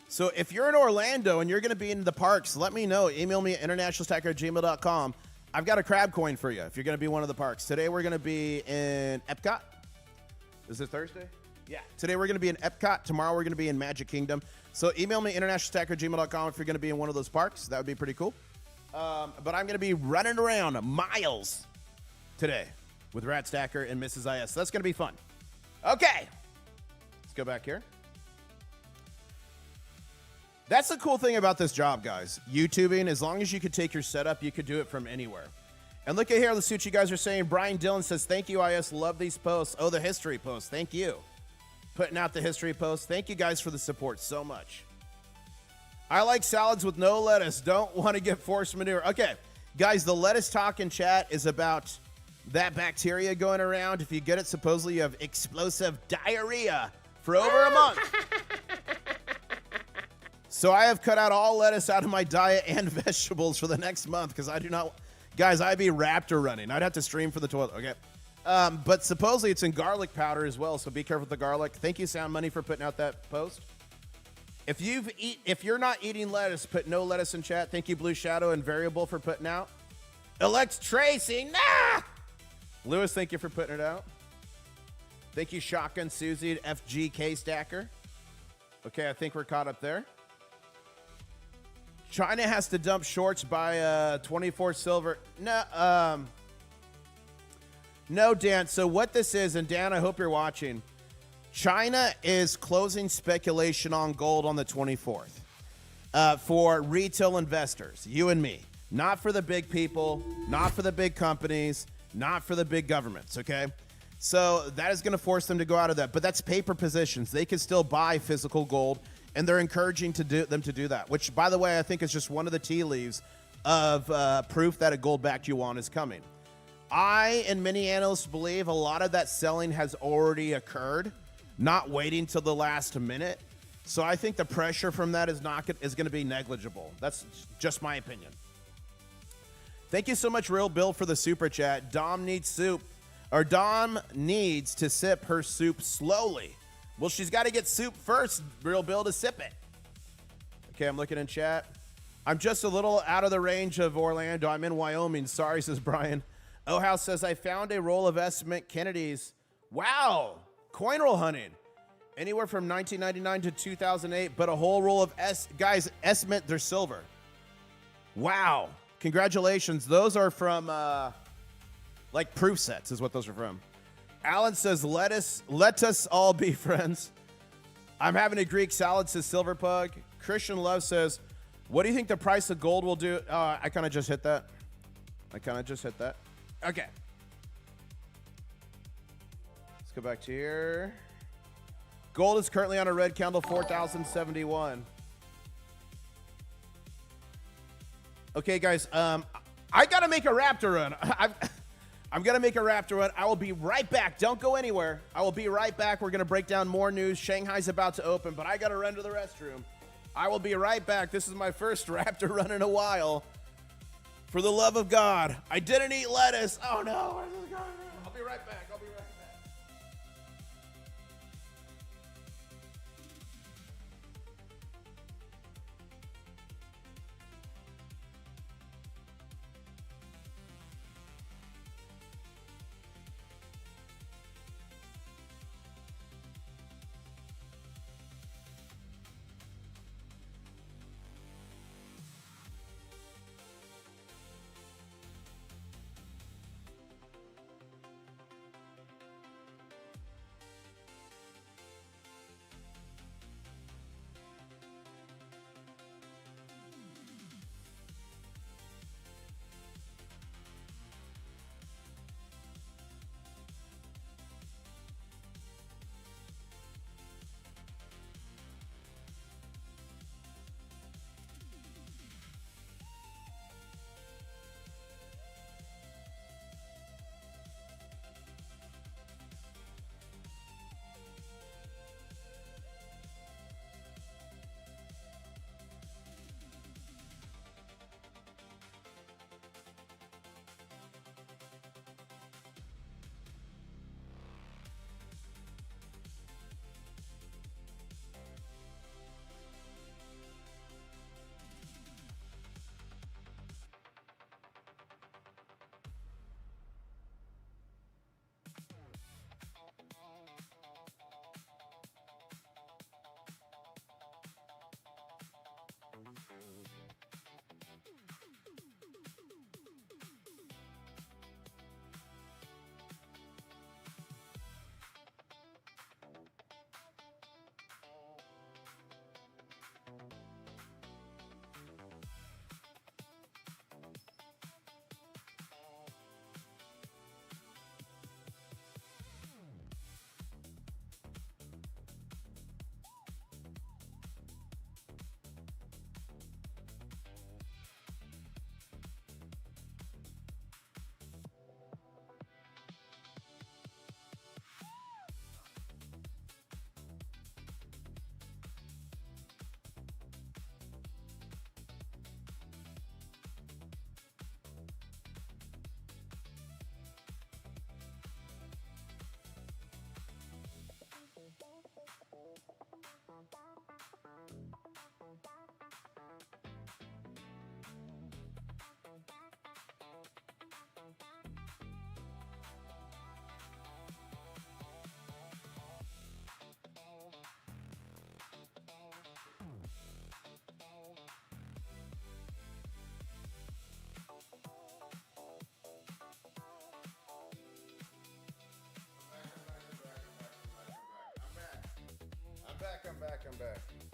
So if you're in Orlando and you're going to be in the parks, let me know. Email me at internationalstacker@gmail.com. I've got a crab coin for you if you're going to be one of the parks. Today we're going to be in Epcot. Is it Thursday? Yeah. Today we're going to be in Epcot. Tomorrow we're going to be in Magic Kingdom. So email me internationalstacker@gmail.com if you're going to be in one of those parks. That would be pretty cool. But I'm going to be running around miles today with Rat Stacker and Mrs. IS. So that's going to be fun. Okay. Let's go back here. That's the cool thing about this job, guys. YouTubing, as long as you could take your setup, you could do it from anywhere. And look at here, let's see what you guys are saying. Brian Dillon says, thank you, IS. Love these posts. Oh, the history posts. Thank you. Putting out the history posts. Thank you guys for the support so much. I like salads with no lettuce. Don't want to get forced manure. Okay, guys, the lettuce talk in chat is about that bacteria going around. If you get it, supposedly you have explosive diarrhea for over a month. So I have cut out all lettuce out of my diet and vegetables for the next month because I do not... Guys, I'd be raptor running. I'd have to stream for the toilet, okay? But supposedly it's in garlic powder as well, so be careful with the garlic. Thank you, Sound Money, for putting out that post. If you're not eating lettuce, put no lettuce in chat. Thank you, Blue Shadow and Variable, for putting out. Elect Tracy, nah! Lewis, thank you for putting it out. Thank you, Shotgun Susie, FGK Stacker. Okay, I think we're caught up there. China has to dump shorts by 24 silver. No, no, Dan. So what this is, and Dan, I hope you're watching. China is closing speculation on gold on the 24th for retail investors, you and me. Not for the big people, not for the big companies, not for the big governments, okay? So that is going to force them to go out of that. But that's paper positions. They can still buy physical gold, and they're encouraging them to do that, which, by the way, I think is just one of the tea leaves of proof that a gold-backed yuan is coming. I and many analysts believe a lot of that selling has already occurred, not waiting till the last minute. So I think the pressure from that is going to be negligible. That's just my opinion. Thank you so much, Real Bill, for the super chat. Dom needs to sip her soup slowly. Well, she's got to get soup first, Real Bill, to sip it. Okay, I'm looking in chat. I'm just a little out of the range of Orlando. I'm in Wyoming. Sorry, says Brian. Oh House says, I found a roll of Esmint Kennedy's. Wow. Coin roll hunting. Anywhere from 1999 to 2008, but a whole roll of guys, Esmint, they're silver. Wow. Congratulations. Those are from, like, proof sets is what those are from. Alan says, let us all be friends. I'm having a Greek salad, says Silver Pug. Christian Love says, what do you think the price of gold will do? I kind of just hit that. Okay. Let's go back to here. Gold is currently on a red candle, 4,071. Okay, guys. I got to make a Raptor run. I'm going to make a Raptor run. I will be right back. Don't go anywhere. I will be right back. We're going to break down more news. Shanghai's about to open, but I got to run to the restroom. I will be right back. This is my first Raptor run in a while. For the love of God. I didn't eat lettuce. Oh, no. Where's this going? I'll be right back.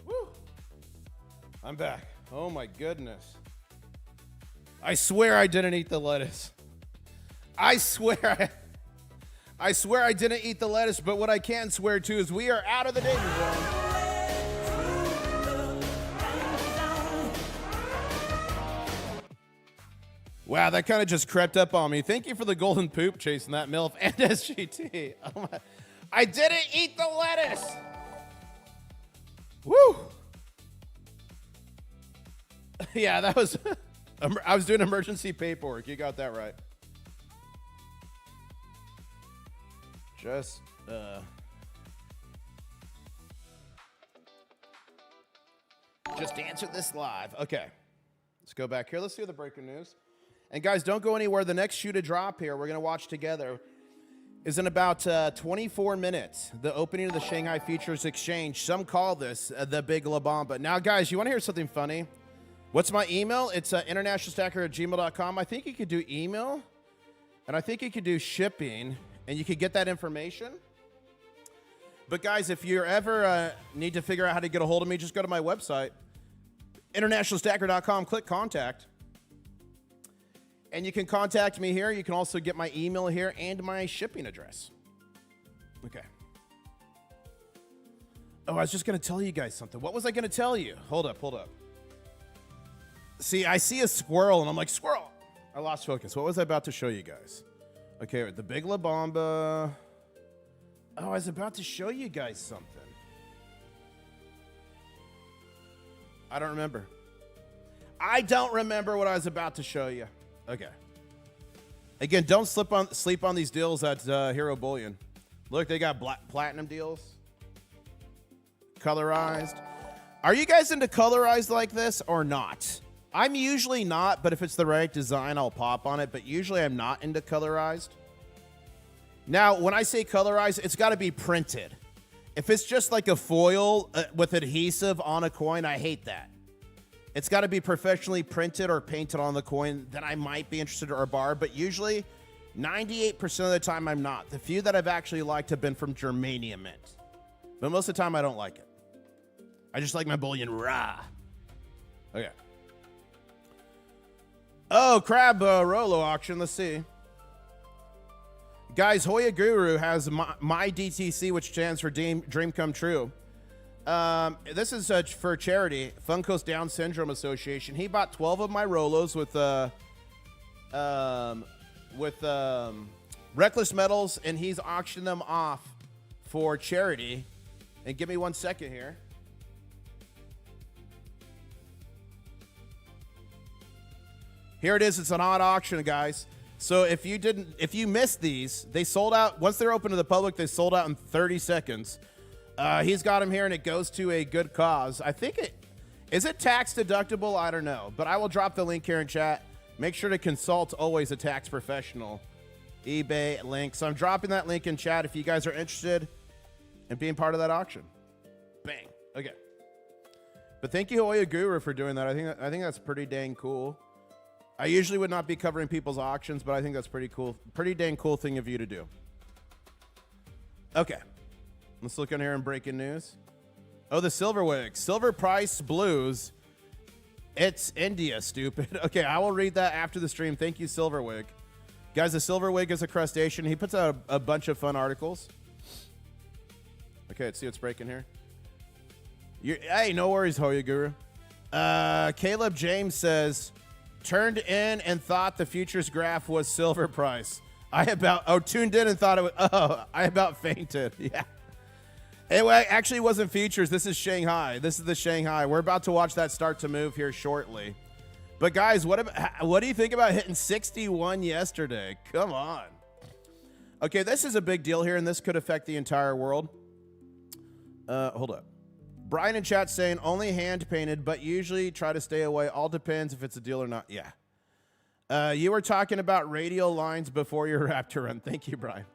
Woo! I'm back. Oh my goodness. I swear I didn't eat the lettuce. I swear I didn't eat the lettuce, but what I can swear to is we are out of the danger zone. Wow, that kind of just crept up on me. Thank you for the golden poop chasing that MILF and SGT. Oh my. I didn't eat the lettuce. Woo! Yeah, that was... I was doing emergency paperwork. You got that right. Just answer this live. Okay. Let's go back here. Let's see the breaking news. And guys, don't go anywhere. The next shoe to drop here, we're going to watch together, is in about 24 minutes. The opening of the Shanghai Futures Exchange. Some call this the Big La Bamba. Now, guys, you want to hear something funny? What's my email? It's internationalstacker@gmail.com. I think you could do email, and I think you could do shipping, and you could get that information. But, guys, if you ever need to figure out how to get a hold of me, just go to my website, internationalstacker.com, click contact. And you can contact me here. You can also get my email here and my shipping address. Okay. Oh, I was just going to tell you guys something. What was I going to tell you? Hold up. See, I see a squirrel, and I'm like, squirrel. I lost focus. What was I about to show you guys? Okay, the Big La Bamba. Oh, I was about to show you guys something. I don't remember. I don't remember what I was about to show you. Okay. Again, don't sleep on these deals at Hero Bullion. Look, they got platinum deals. Colorized. Are you guys into colorized like this or not? I'm usually not, but if it's the right design, I'll pop on it. But usually I'm not into colorized. Now, when I say colorized, it's got to be printed. If it's just like a foil with adhesive on a coin, I hate that. It's got to be professionally printed or painted on the coin. Then I might be interested or bar, but usually 98% of the time I'm not. The few that I've actually liked have been from Germanium Mint. But most of the time I don't like it. I just like my bullion raw. Okay. Oh, Crab Rolo auction. Let's see. Guys, Hoya Guru has my DTC, which stands for Dream Come True. This is for charity, Funko's Down Syndrome Association. He bought 12 of my Rolos with Reckless Metals, and he's auctioned them off for charity. And give me 1 second here. Here it is. It's an odd auction, guys. So if you missed these, they sold out. Once they're open to the public, they sold out in 30 seconds. He's got them here, and it goes to a good cause. I think is it tax deductible? I don't know, but I will drop the link here in chat. Make sure to consult always a tax professional. eBay link. So I'm dropping that link in chat if you guys are interested in being part of that auction. Bang. Okay. But thank you, Hoya Guru, for doing that. I think that's pretty dang cool. I usually would not be covering people's auctions, but I think that's pretty cool. Pretty dang cool thing of you to do. Okay. Let's look in here and breaking news. Oh, the silver wig. Silver price blues. It's India, stupid. Okay, I will read that after the stream. Thank you, Silverwig. Guys, the Silverwig is a crustacean. He puts out a bunch of fun articles. Okay, let's see what's breaking here. Hey, no worries, Hoya Guru. Caleb James says, turned in and thought the futures graph was silver price. Tuned in and thought it was, I about fainted. Yeah. It actually wasn't futures. This is Shanghai. This is the Shanghai. We're about to watch that start to move here shortly. But guys, what do you think about hitting 61 yesterday? Come on. Okay, this is a big deal here, and this could affect the entire world. Hold up. Brian in chat saying only hand painted, but usually try to stay away. All depends if it's a deal or not. Yeah. You were talking about radial lines before your Raptor run. Thank you, Brian.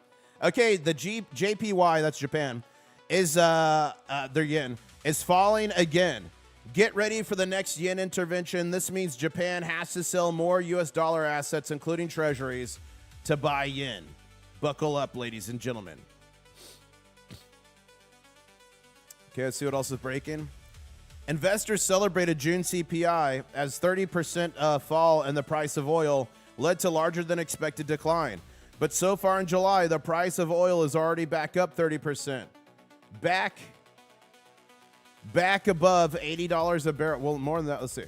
Okay, the JPY, that's Japan, is their yen is falling again. Get ready for the next yen intervention. This means Japan has to sell more US dollar assets, including treasuries, to buy yen. Buckle up, ladies and gentlemen. Okay, let's see what else is breaking. Investors celebrated June CPI as 30% fall in the price of oil led to larger than expected decline. But so far in July, the price of oil is already back up 30%. Back above $80 a barrel. Well, more than that. Let's see.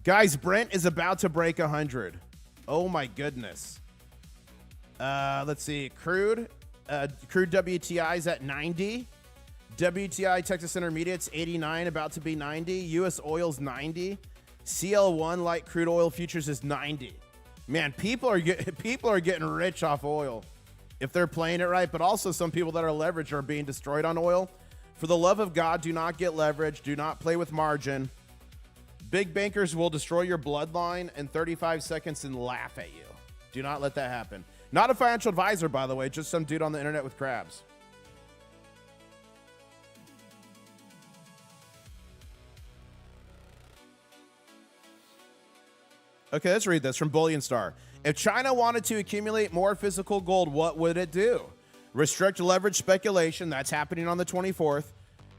Guys, Brent is about to break 100. Oh my goodness. Let's see. Crude WTI is at 90. WTI Texas Intermediate's 89, about to be 90. U.S. oil's 90. CL1 light crude oil futures is 90. Man, people are getting rich off oil if they're playing it right. But also some people that are leveraged are being destroyed on oil. For the love of God, do not get leveraged. Do not play with margin. Big bankers will destroy your bloodline in 35 seconds and laugh at you. Do not let that happen. Not a financial advisor, by the way, just some dude on the internet with crabs. Okay, let's read this from Bullion Star. If China wanted to accumulate more physical gold, what would it do? Restrict leverage speculation. That's happening on the 24th.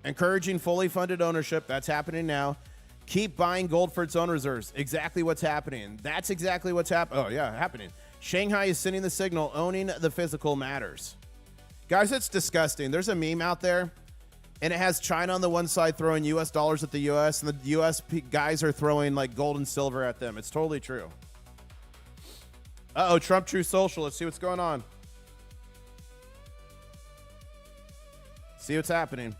Encouraging fully funded ownership. That's happening now. Keep buying gold for its own reserves. Exactly what's happening. That's exactly what's happening. Oh, yeah, happening. Shanghai is sending the signal. Owning the physical matters. Guys, it's disgusting. There's a meme out there, and it has China on the one side throwing U.S. dollars at the U.S., and the U.S. guys are throwing, like, gold and silver at them. It's totally true. Uh-oh, Trump True Social. Let's see what's going on. See what's happening.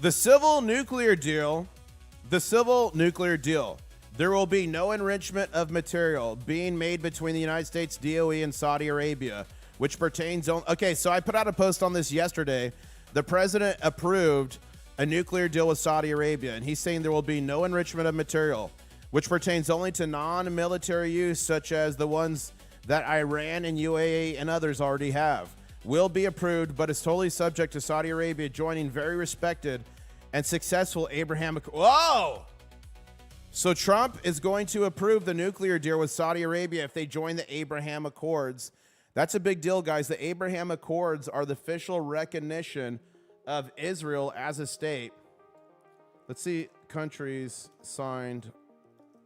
The civil nuclear deal. There will be no enrichment of material being made between the United States DOE and Saudi Arabia, which pertains on. Okay, so I put out a post on this yesterday. The president approved a nuclear deal with Saudi Arabia, and he's saying there will be no enrichment of material, which pertains only to non-military use, such as the ones that Iran and UAE and others already have. Will be approved, but is totally subject to Saudi Arabia joining very respected and successful Abraham. Whoa! So Trump is going to approve the nuclear deal with Saudi Arabia if they join the Abraham Accords. That's a big deal, guys. The Abraham Accords are the official recognition of Israel as a state. Let's see, countries signed.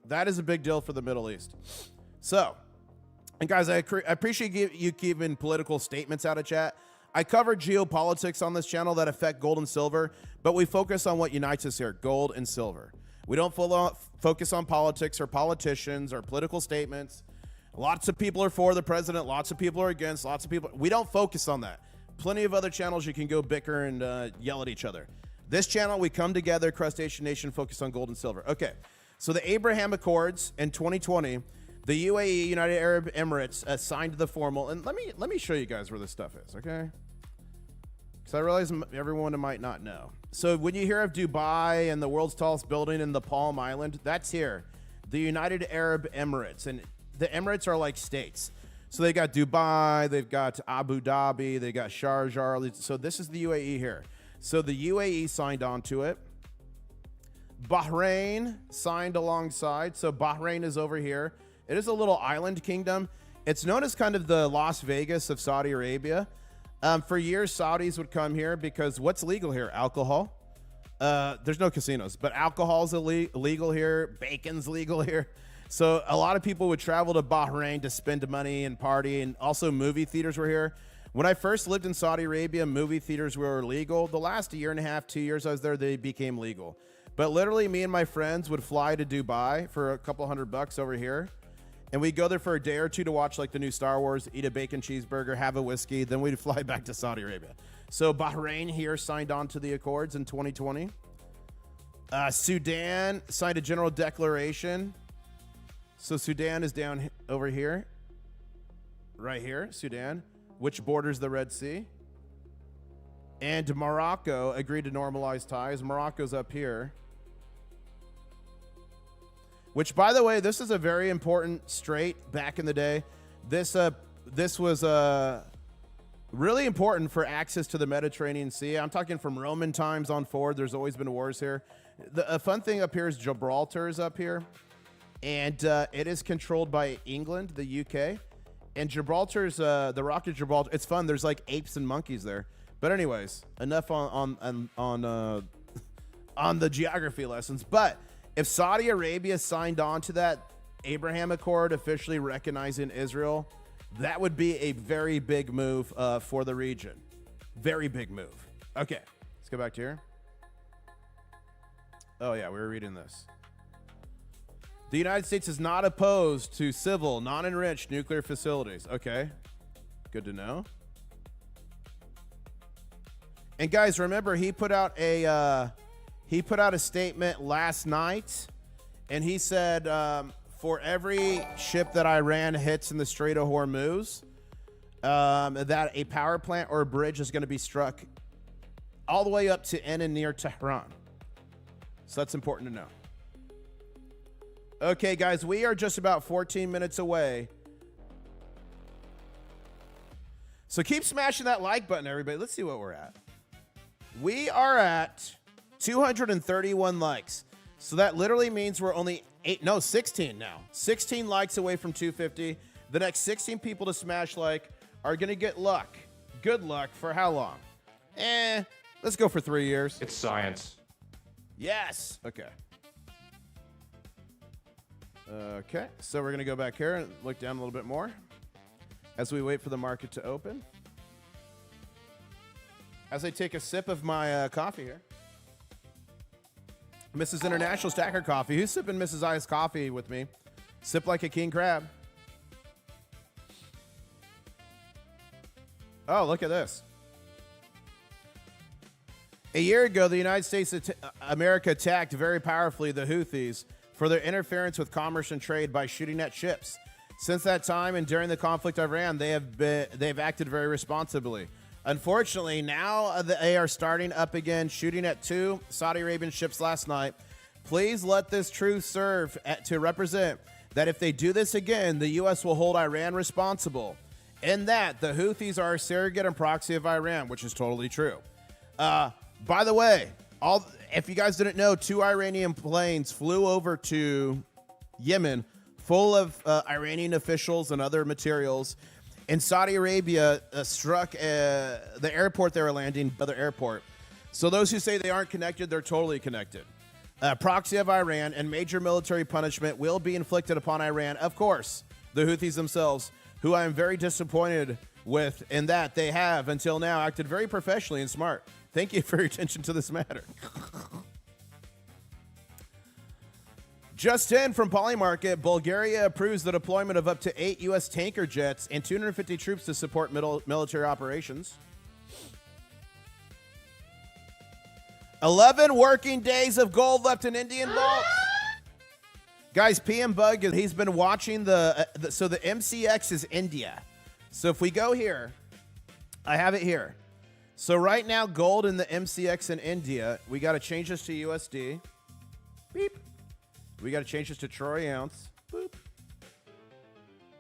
That is a big deal for the Middle East. So, and guys, I appreciate you keeping political statements out of chat. I cover geopolitics on this channel that affect gold and silver, but we focus on what unites us here, gold and silver. We don't focus on politics or politicians or political statements. Lots of people are for the president. Lots of people are against. Lots of people. We don't focus on that. Plenty of other channels you can go bicker and yell at each other. This channel, we come together, Crustacean Nation, focus on gold and silver. Okay, so the Abraham Accords in 2020, the UAE, United Arab Emirates, signed the formal. And let me show you guys where this stuff is, okay? Because I realize everyone might not know. So when you hear of Dubai and the world's tallest building in the Palm Island, that's here. The United Arab Emirates. And the Emirates are like states. So they got Dubai, they've got Abu Dhabi, they got Sharjah. So this is the UAE here. So the UAE signed on to it. Bahrain signed alongside. So Bahrain is over here. It is a little island kingdom. It's known as kind of the Las Vegas of Saudi Arabia. For years, Saudis would come here because what's legal here? Alcohol. There's no casinos, but alcohol's illegal here. Bacon's legal here. So a lot of people would travel to Bahrain to spend money and party, and also movie theaters were here. When I first lived in Saudi Arabia, movie theaters were illegal. The last year and a half, 2 years I was there, they became legal. But literally, me and my friends would fly to Dubai for a couple $100 over here. And we'd go there for a day or two to watch like the new Star Wars, eat a bacon cheeseburger, have a whiskey. Then we'd fly back to Saudi Arabia. So Bahrain here signed on to the Accords in 2020. Sudan signed a general declaration. So Sudan is down over here. Right here, Sudan, which borders the Red Sea. And Morocco agreed to normalize ties. Morocco's up here. Which, by the way, this is a very important strait back in the day. This was really important for access to the Mediterranean Sea. I'm talking from Roman times on forward. There's always been wars here. A fun thing up here is Gibraltar is up here. And it is controlled by England, the UK. And Gibraltar's, the Rock of Gibraltar, it's fun. There's like apes and monkeys there. But anyways, enough on the geography lessons. But if Saudi Arabia signed on to that Abraham Accord officially recognizing Israel, that would be a very big move for the region. Very big move. Okay, let's go back to here. Oh, yeah, we were reading this. The United States is not opposed to civil, non-enriched nuclear facilities. Okay, good to know. And guys, remember he put out a statement last night, and he said for every ship that Iran hits in the Strait of Hormuz, that a power plant or a bridge is going to be struck all the way up to in and near Tehran. So that's important to know. Okay, guys, we are just about 14 minutes away. So keep smashing that like button, everybody. Let's see what we're at. We are at 231 likes. So that literally means we're only 16 now. 16 likes away from 250. The next 16 people to smash like are going to get luck. Good luck for how long? Let's go for 3 years. It's science. Yes. Okay. Okay, so we're going to go back here and look down a little bit more as we wait for the market to open. As I take a sip of my coffee here. Mrs. International Stacker Coffee. Who's sipping Mrs. I's coffee with me? Sip like a king crab. Oh, look at this. A year ago, the United States, America attacked very powerfully the Houthis for their interference with commerce and trade by shooting at ships. Since that time and during the conflict of Iran, they've acted very responsibly. Unfortunately, now they are starting up again, shooting at 2 Saudi Arabian ships last night. Please let this truth serve to represent that if they do this again, the U.S. will hold Iran responsible. In that, the Houthis are a surrogate and proxy of Iran, which is totally true. By the way, if you guys didn't know, 2 Iranian planes flew over to Yemen full of Iranian officials and other materials. And Saudi Arabia struck the airport they were landing, other airport. So those who say they aren't connected, they're totally connected. Proxy of Iran, and major military punishment will be inflicted upon Iran. Of course, the Houthis themselves, who I am very disappointed with in that they have, until now, acted very professionally and smart. Thank you for your attention to this matter. Just in from Polymarket, Bulgaria approves the deployment of up to 8 U.S. tanker jets and 250 troops to support military operations. 11 working days of gold left in Indian vaults. Guys, PM Bug, he's been watching so the MCX is India. So if we go here, I have it here. So right now, gold in the MCX in India, we got to change this to USD. Beep. We got to change this to troy ounce. Boop.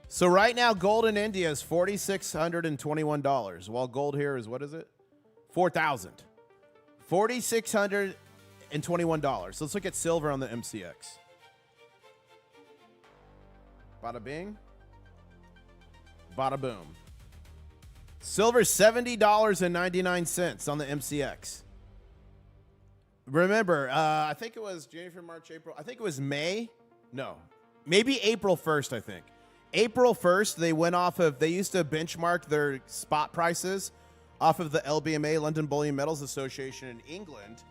So right now, gold in India is $4,621, while gold here is, what is it? $4,000. $4,621. Let's look at silver on the MCX. Bada bing. Bada boom. Silver $70.99 on the MCX. Remember, I think it was January, March, April. I think it was May. No, maybe April 1st, I think. April 1st, they used to benchmark their spot prices off of the LBMA, London Bullion Metals Association in England.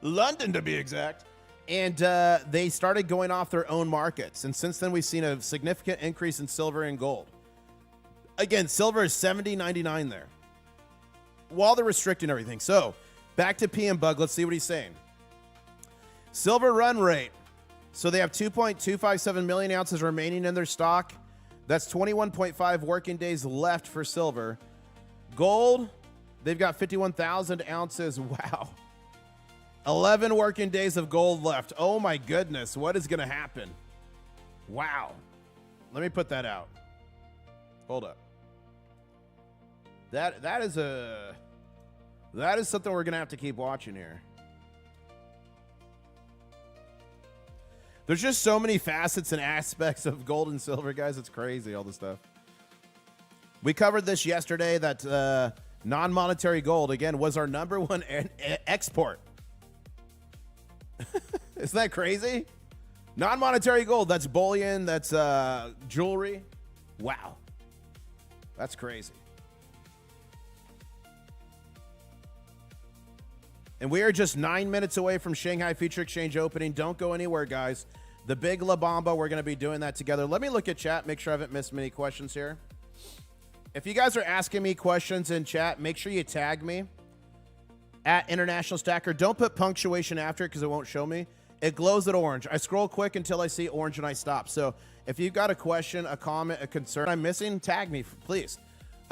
London, to be exact. And they started going off their own markets. And since then, we've seen a significant increase in silver and gold. Again, silver is $70.99 there, while they're restricting everything. So back to PM Bug. Let's see what he's saying. Silver run rate. So they have 2.257 million ounces remaining in their stock. That's 21.5 working days left for silver. Gold, they've got 51,000 ounces. Wow. 11 working days of gold left. Oh my goodness. What is going to happen? Wow. Let me put that out. Hold up. That is something we're going to have to keep watching here. There's just so many facets and aspects of gold and silver, guys. It's crazy, all this stuff. We covered this yesterday, that non-monetary gold, again, was our #1 export. Isn't that crazy? Non-monetary gold, that's bullion, that's jewelry. Wow. That's crazy. And we are just 9 minutes away from Shanghai Future Exchange opening. Don't go anywhere, guys. The big La Bamba, we're going to be doing that together. Let me look at chat, make sure I haven't missed many questions here. If you guys are asking me questions in chat, make sure you tag me at International Stacker. Don't put punctuation after it because it won't show me. It glows at orange. I scroll quick until I see orange and I stop. So if you've got a question, a comment, a concern I'm missing, tag me, please.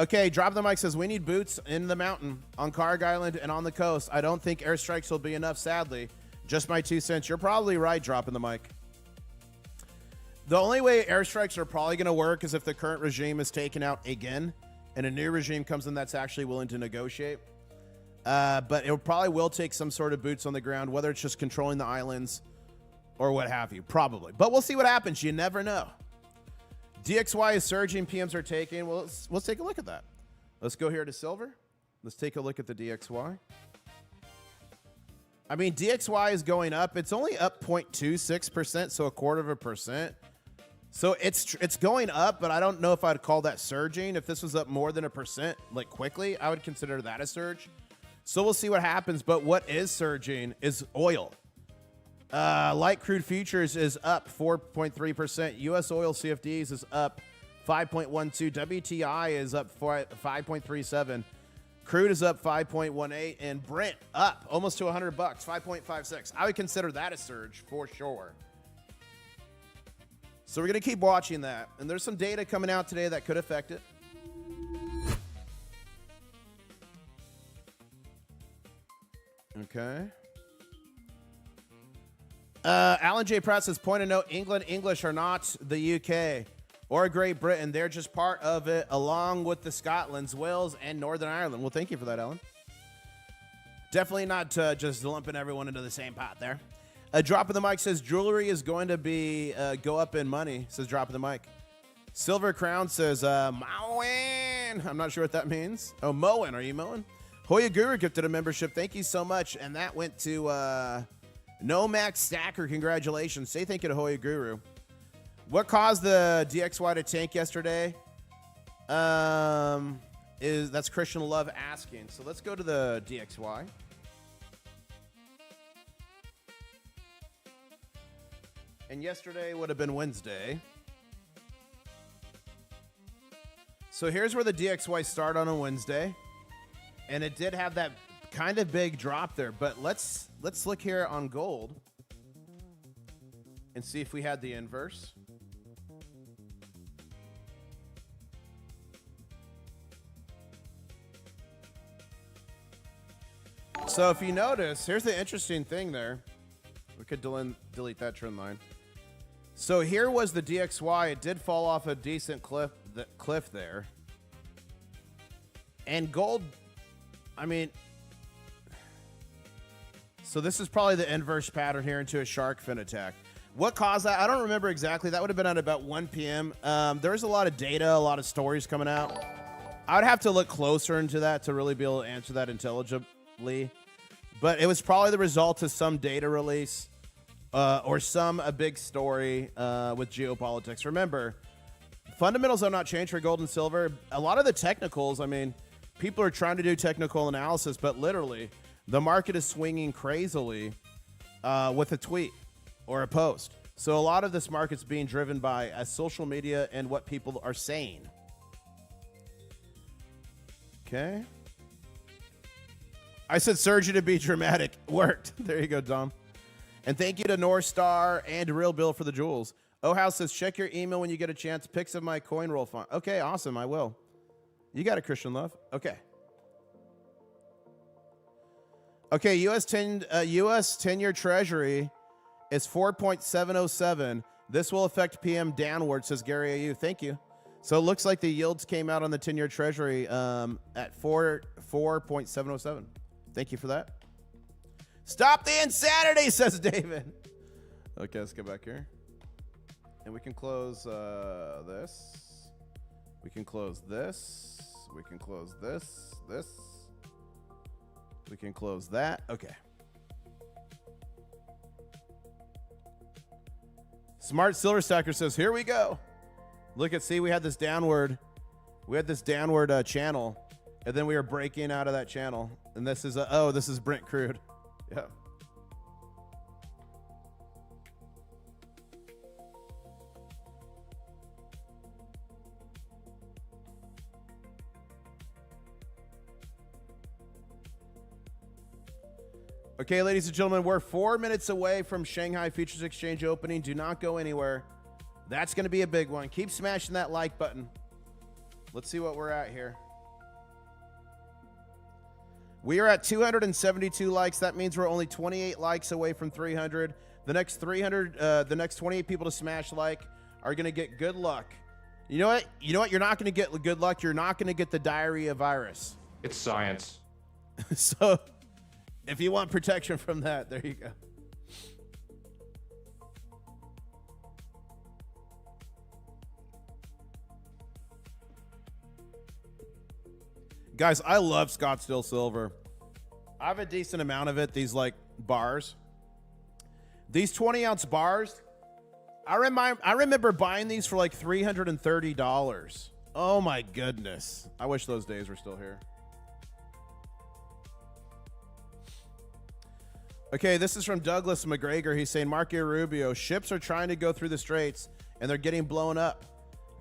Okay, Drop the Mic says, we need boots in the mountain, on Karg Island, and on the coast. I don't think airstrikes will be enough, sadly. Just my 2 cents. You're probably right, Dropping the Mic. The only way airstrikes are probably going to work is if the current regime is taken out again, and a new regime comes in that's actually willing to negotiate. But it probably will take some sort of boots on the ground, whether it's just controlling the islands or what have you, probably. But we'll see what happens. You never know. DXY is surging, PMs are taking. Well, let's take a look at that. Let's go here to silver. Let's take a look at the DXY. I mean, DXY is going up. It's only up 0.26%, so 1/4%. So it's going up, but I don't know if I'd call that surging. If this was up more than 1%, like quickly, I would consider that a surge. So we'll see what happens. But what is surging is oil. Light crude futures is up 4.3%. U.S. oil CFDs is up 5.12. WTI is up 5.37. Crude is up 5.18. And Brent up almost to $100, 5.56. I would consider that a surge for sure. So we're going to keep watching that. And there's some data coming out today that could affect it. Okay. Alan J. Pratt says, point of note, England English are not the UK or Great Britain. They're just part of it, along with the Scotlands, Wales, and Northern Ireland. Well, thank you for that, Alan. Definitely not just lumping everyone into the same pot there. Drop of the Mic says, jewelry is going to be go up in money, says Drop of the Mic. Silver Crown says, mowing. I'm not sure what that means. Oh, mowing. Are you mowing? Hoya Guru gifted a membership. Thank you so much. And that went to... No Max Stacker, congratulations. Say thank you to Hoya Guru. What caused the DXY to tank yesterday? That's Christian Love asking. So let's go to the DXY. And yesterday would have been Wednesday. So here's where the DXY started on a Wednesday. And it did have that kind of big drop there, but let's look here on gold and see if we had the inverse. So if you notice, here's the interesting thing there. We could delete that trend line. So here was the DXY. It did fall off a decent cliff there. And gold, I mean, so this is probably the inverse pattern here into a shark fin attack. What caused that? I don't remember exactly. That would have been at about 1 p.m. There's a lot of data, a lot of stories coming out. I would have to look closer into that to really be able to answer that intelligibly. But it was probably the result of some data release or a big story with geopolitics. Remember, fundamentals have not changed for gold and silver. A lot of the technicals, I mean, people are trying to do technical analysis, but literally the market is swinging crazily with a tweet or a post. So a lot of this market's being driven by social media and what people are saying. Okay. I said surgery to be dramatic. Worked. There you go, Dom. And thank you to North Star and Real Bill for the jewels. House says, check your email when you get a chance. Pics of my coin roll font. Okay, awesome. I will. You got it, Christian Love. Okay. Okay, U.S. 10-year Treasury is 4.707. This will affect PM downward, says Gary AU. Thank you. So it looks like the yields came out on the 10-year Treasury at 4.707. Thank you for that. Stop the insanity, says David. Okay, let's get back here. And we can close this. We can close this. We can close this. We can close that. Okay. Smart Silver Stacker says, here we go. Look at, see, we had this downward channel, and then we were breaking out of that channel. And this is, this is Brent crude. Yeah. Okay, ladies and gentlemen, we're 4 minutes away from Shanghai Futures Exchange opening. Do not go anywhere. That's going to be a big one. Keep smashing that like button. Let's see what we're at here. We are at 272 likes. That means we're only 28 likes away from 300. The next 28 people to smash like are going to get good luck. You know what? You know what? You're not going to get good luck. You're not going to get the diarrhea virus. It's science. So if you want protection from that, there you go. Guys, I love Scottsdale silver. I have a decent amount of it, these like bars. These 20-ounce bars, I remember buying these for like $330. Oh my goodness. I wish those days were still here. Okay, this is from Douglas McGregor. He's saying, Marco Rubio, ships are trying to go through the straits and they're getting blown up.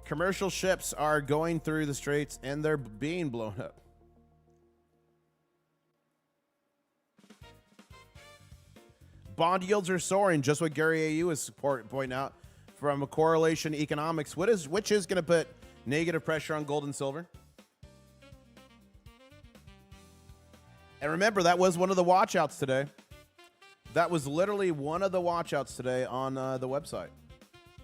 Commercial ships are going through the straits and they're being blown up. Bond yields are soaring, just what Gary AU is pointing out from a correlation economics, which is going to put negative pressure on gold and silver. And remember, that was one of the watchouts today. That was literally one of the watchouts today on the website.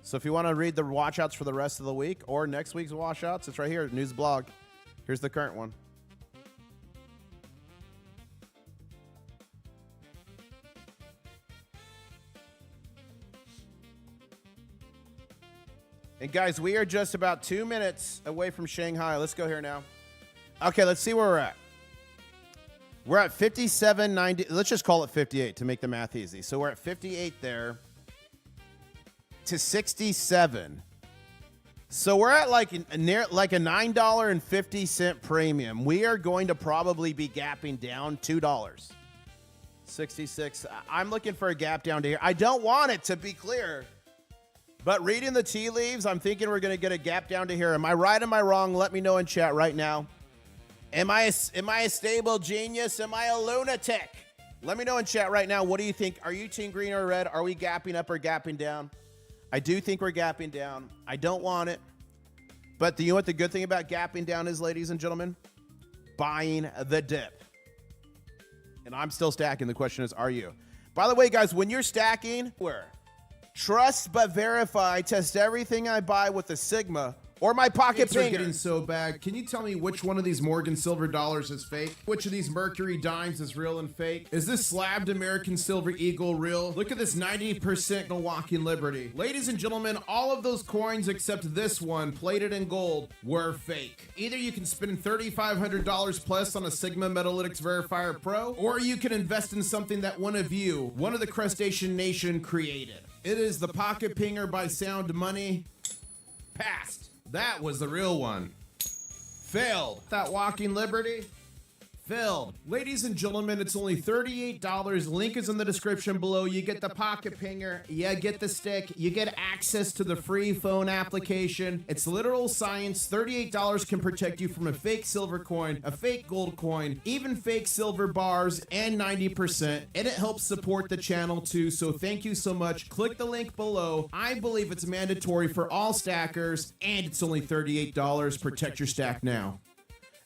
So if you want to read the watchouts for the rest of the week or next week's watchouts, it's right here, news blog. Here's the current one. And guys, we are just about 2 minutes away from Shanghai. Let's go here now. Okay, let's see where we're at. We're at 57.90. Let's just call it 58 to make the math easy. So we're at 58 there to 67. So we're at like a $9.50 premium. We are going to probably be gapping down $2. 66. I'm looking for a gap down to here. I don't want it, to be clear. But reading the tea leaves, I'm thinking we're going to get a gap down to here. Am I right? Am I wrong? Let me know in chat right now. Am I a stable genius? Am I a lunatic? Let me know in chat right now. What do you think? Are you team green or red? Are we gapping up or gapping down? I do think we're gapping down. I don't want it. But you know what the good thing about gapping down is, ladies and gentlemen? Buying the dip. And I'm still stacking. The question is, are you? By the way, guys, when you're stacking, trust but verify. Test everything I buy with a Sigma or my pocket Are finger. getting so bad. Can you tell me which one of these Morgan silver dollars is fake? Which of these Mercury dimes is real and fake? Is this slabbed American silver eagle real? Look at this 90% Milwaukee Liberty. Ladies and gentlemen, all of those coins except this one, plated in gold, were fake. Either you can spend $3,500 plus on a Sigma Metalytics Verifier Pro, or you can invest in something that one of the crustacean nation created. It is the Pocket Pinger by Sound Money. Passed. That was the real one. Failed. That Walking Liberty. Failed. Ladies and gentlemen, it's only $38. Link is in the description below. You get the Pocket Pinger. You get the stick. You get access to the free phone application. It's literal science. $38 can protect you from a fake silver coin, a fake gold coin, even fake silver bars, and 90%. And it helps support the channel too. So thank you so much. Click the link below. I believe it's mandatory for all stackers, and it's only $38. Protect your stack now.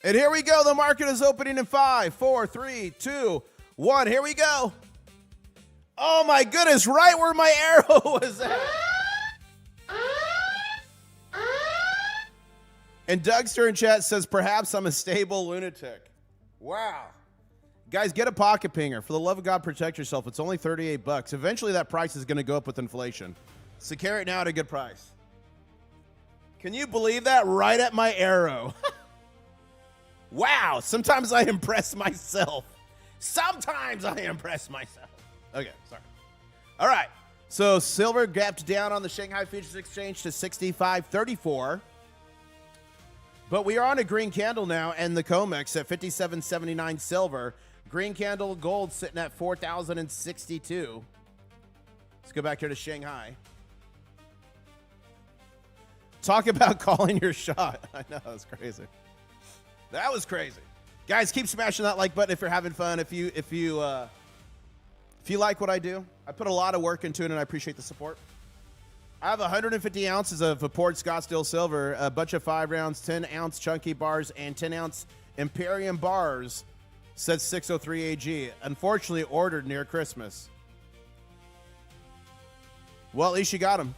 And here we go. The market is opening in 5, 4, 3, 2, 1. Here we go. Oh my goodness, right where my arrow was at. And Dougster in chat says, perhaps I'm a stable lunatic. Wow. Guys, get a pocket pinger. For the love of God, protect yourself. It's only 38 bucks. Eventually, that price is going to go up with inflation. So carry it now at a good price. Can you believe that? Right at my arrow. Wow. Sometimes I impress myself. Sometimes I impress myself. Okay, sorry. All right. So silver gapped down on the Shanghai Futures Exchange to 65.34. But we are on a green candle now, and the COMEX at 57.79 silver. Green candle gold sitting at 4,062. Let's go back here to Shanghai. Talk about calling your shot. I know, that's crazy. That was crazy. Guys, keep smashing that like button if you're having fun. If you like what I do, I put a lot of work into it, and I appreciate the support. I have 150 ounces of poured Scottsdale silver, a bunch of 5 rounds, 10-ounce chunky bars, and 10-ounce Imperium bars. Says 603 AG. Unfortunately, ordered near Christmas. Well, at least you got them.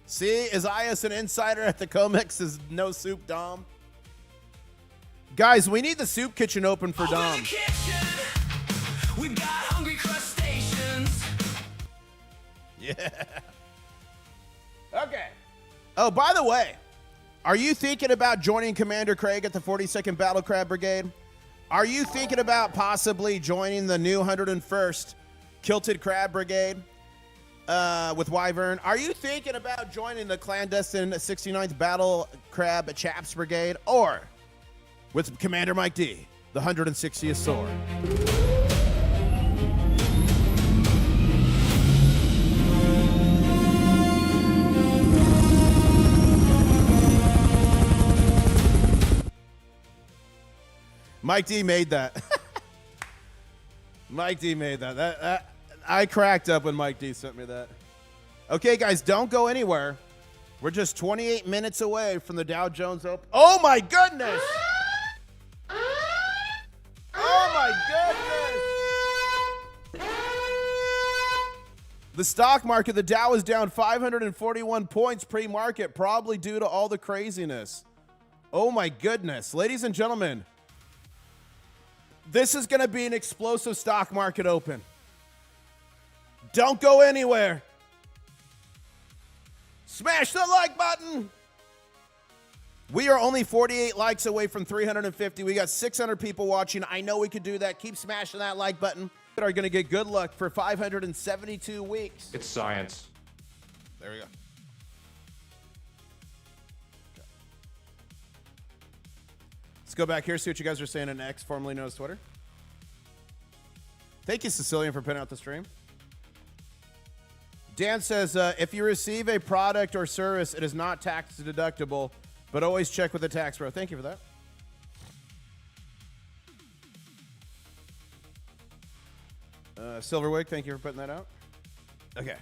See, is IS an insider at the COMEX? Is no soup Dom? Guys, we need the soup kitchen open for Dom. We've got hungry crustaceans. Yeah. Okay. Oh, by the way, are you thinking about joining Commander Craig at the 42nd Battle Crab Brigade? Are you thinking about possibly joining the new 101st Kilted Crab Brigade with Wyvern? Are you thinking about joining the clandestine 69th Battle Crab Chaps Brigade? Or with Commander Mike D, the 160th Sword? Mike D made that. Mike D made that. I cracked up when Mike D sent me that. Okay, guys, don't go anywhere. We're just 28 minutes away from the Dow Jones Open. Oh, my goodness. Oh, my goodness. The stock market, the Dow is down 541 points pre-market, probably due to all the craziness. Oh, my goodness. Ladies and gentlemen, this is going to be an explosive stock market open. Don't go anywhere. Smash the like button. We are only 48 likes away from 350. We got 600 people watching. I know we could do that. Keep smashing that like button. We are going to get good luck for 572 weeks. It's science. There we go. Let's go back here, see what you guys are saying in X, formerly known as Twitter. Thank you, Sicilian, for putting out the stream. Dan says, if you receive a product or service, it is not tax deductible, but always check with the tax bro. Thank you for that. Silverwig, thank you for putting that out. Okay.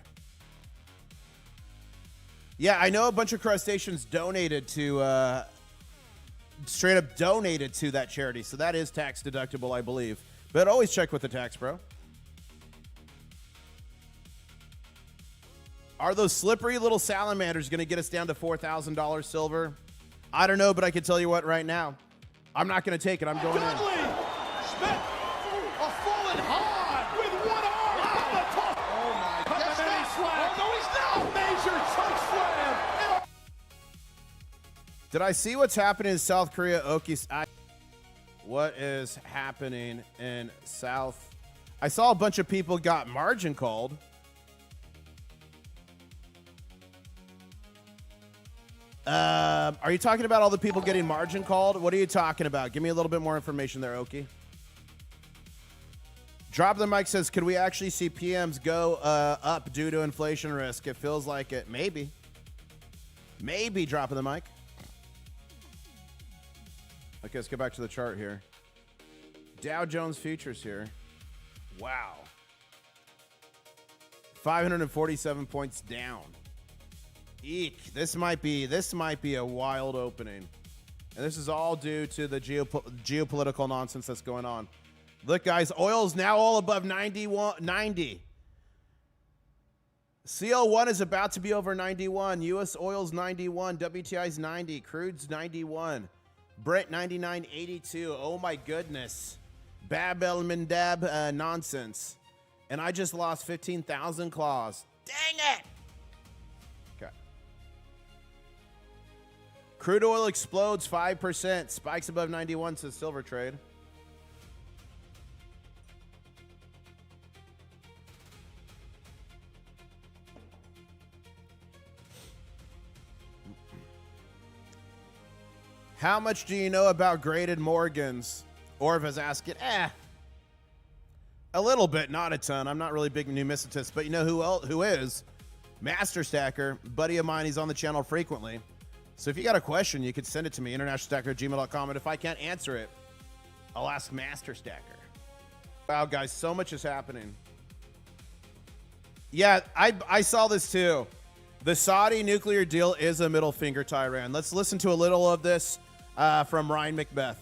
Yeah, I know a bunch of crustaceans donated to, straight up donated to that charity, so that is tax deductible, I believe. But always check with the tax bro. Are those slippery little salamanders going to get us down to $4,000 silver? I don't know, but I can tell you what right now. I'm not going to take it. I'm going Dudley! in. Smith! A fallen hard with one arm on the top! Oh my God! Oh no, he's not! Major choke slam! Did I see what's happening in South Korea? What is happening in South? I saw a bunch of people got margin called. Are you talking about all the people getting margin called? What are you talking about? Give me a little bit more information there, Oki. Drop the mic says, could we actually see PMs go up due to inflation risk? It feels like it. Maybe. Maybe dropping the mic. Okay, let's go back to the chart here. Dow Jones futures here. Wow. 547 points down. Eek. This might be a wild opening. And this is all due to the geopolitical nonsense that's going on. Look, guys, oil's now all above 90. CL1 is about to be over 91. U.S. oil's 91. WTI's 90. Crude's 91. Brent 99.82. Oh, my goodness. Bab Elmendab nonsense. And I just lost 15,000 claws. Dang it! Okay. Crude oil explodes 5%. Spikes above 91, says silver trade. How much do you know about graded Morgans? Orva's asking, a little bit, not a ton. I'm not really a big numismatist, but you know who is? Master Stacker, buddy of mine. He's on the channel frequently. So if you got a question, you could send it to me, internationalstacker@gmail.com. And if I can't answer it, I'll ask Master Stacker. Wow, guys, so much is happening. Yeah, I saw this too. The Saudi nuclear deal is a middle finger to Iran. Let's listen to a little of this from Ryan Macbeth.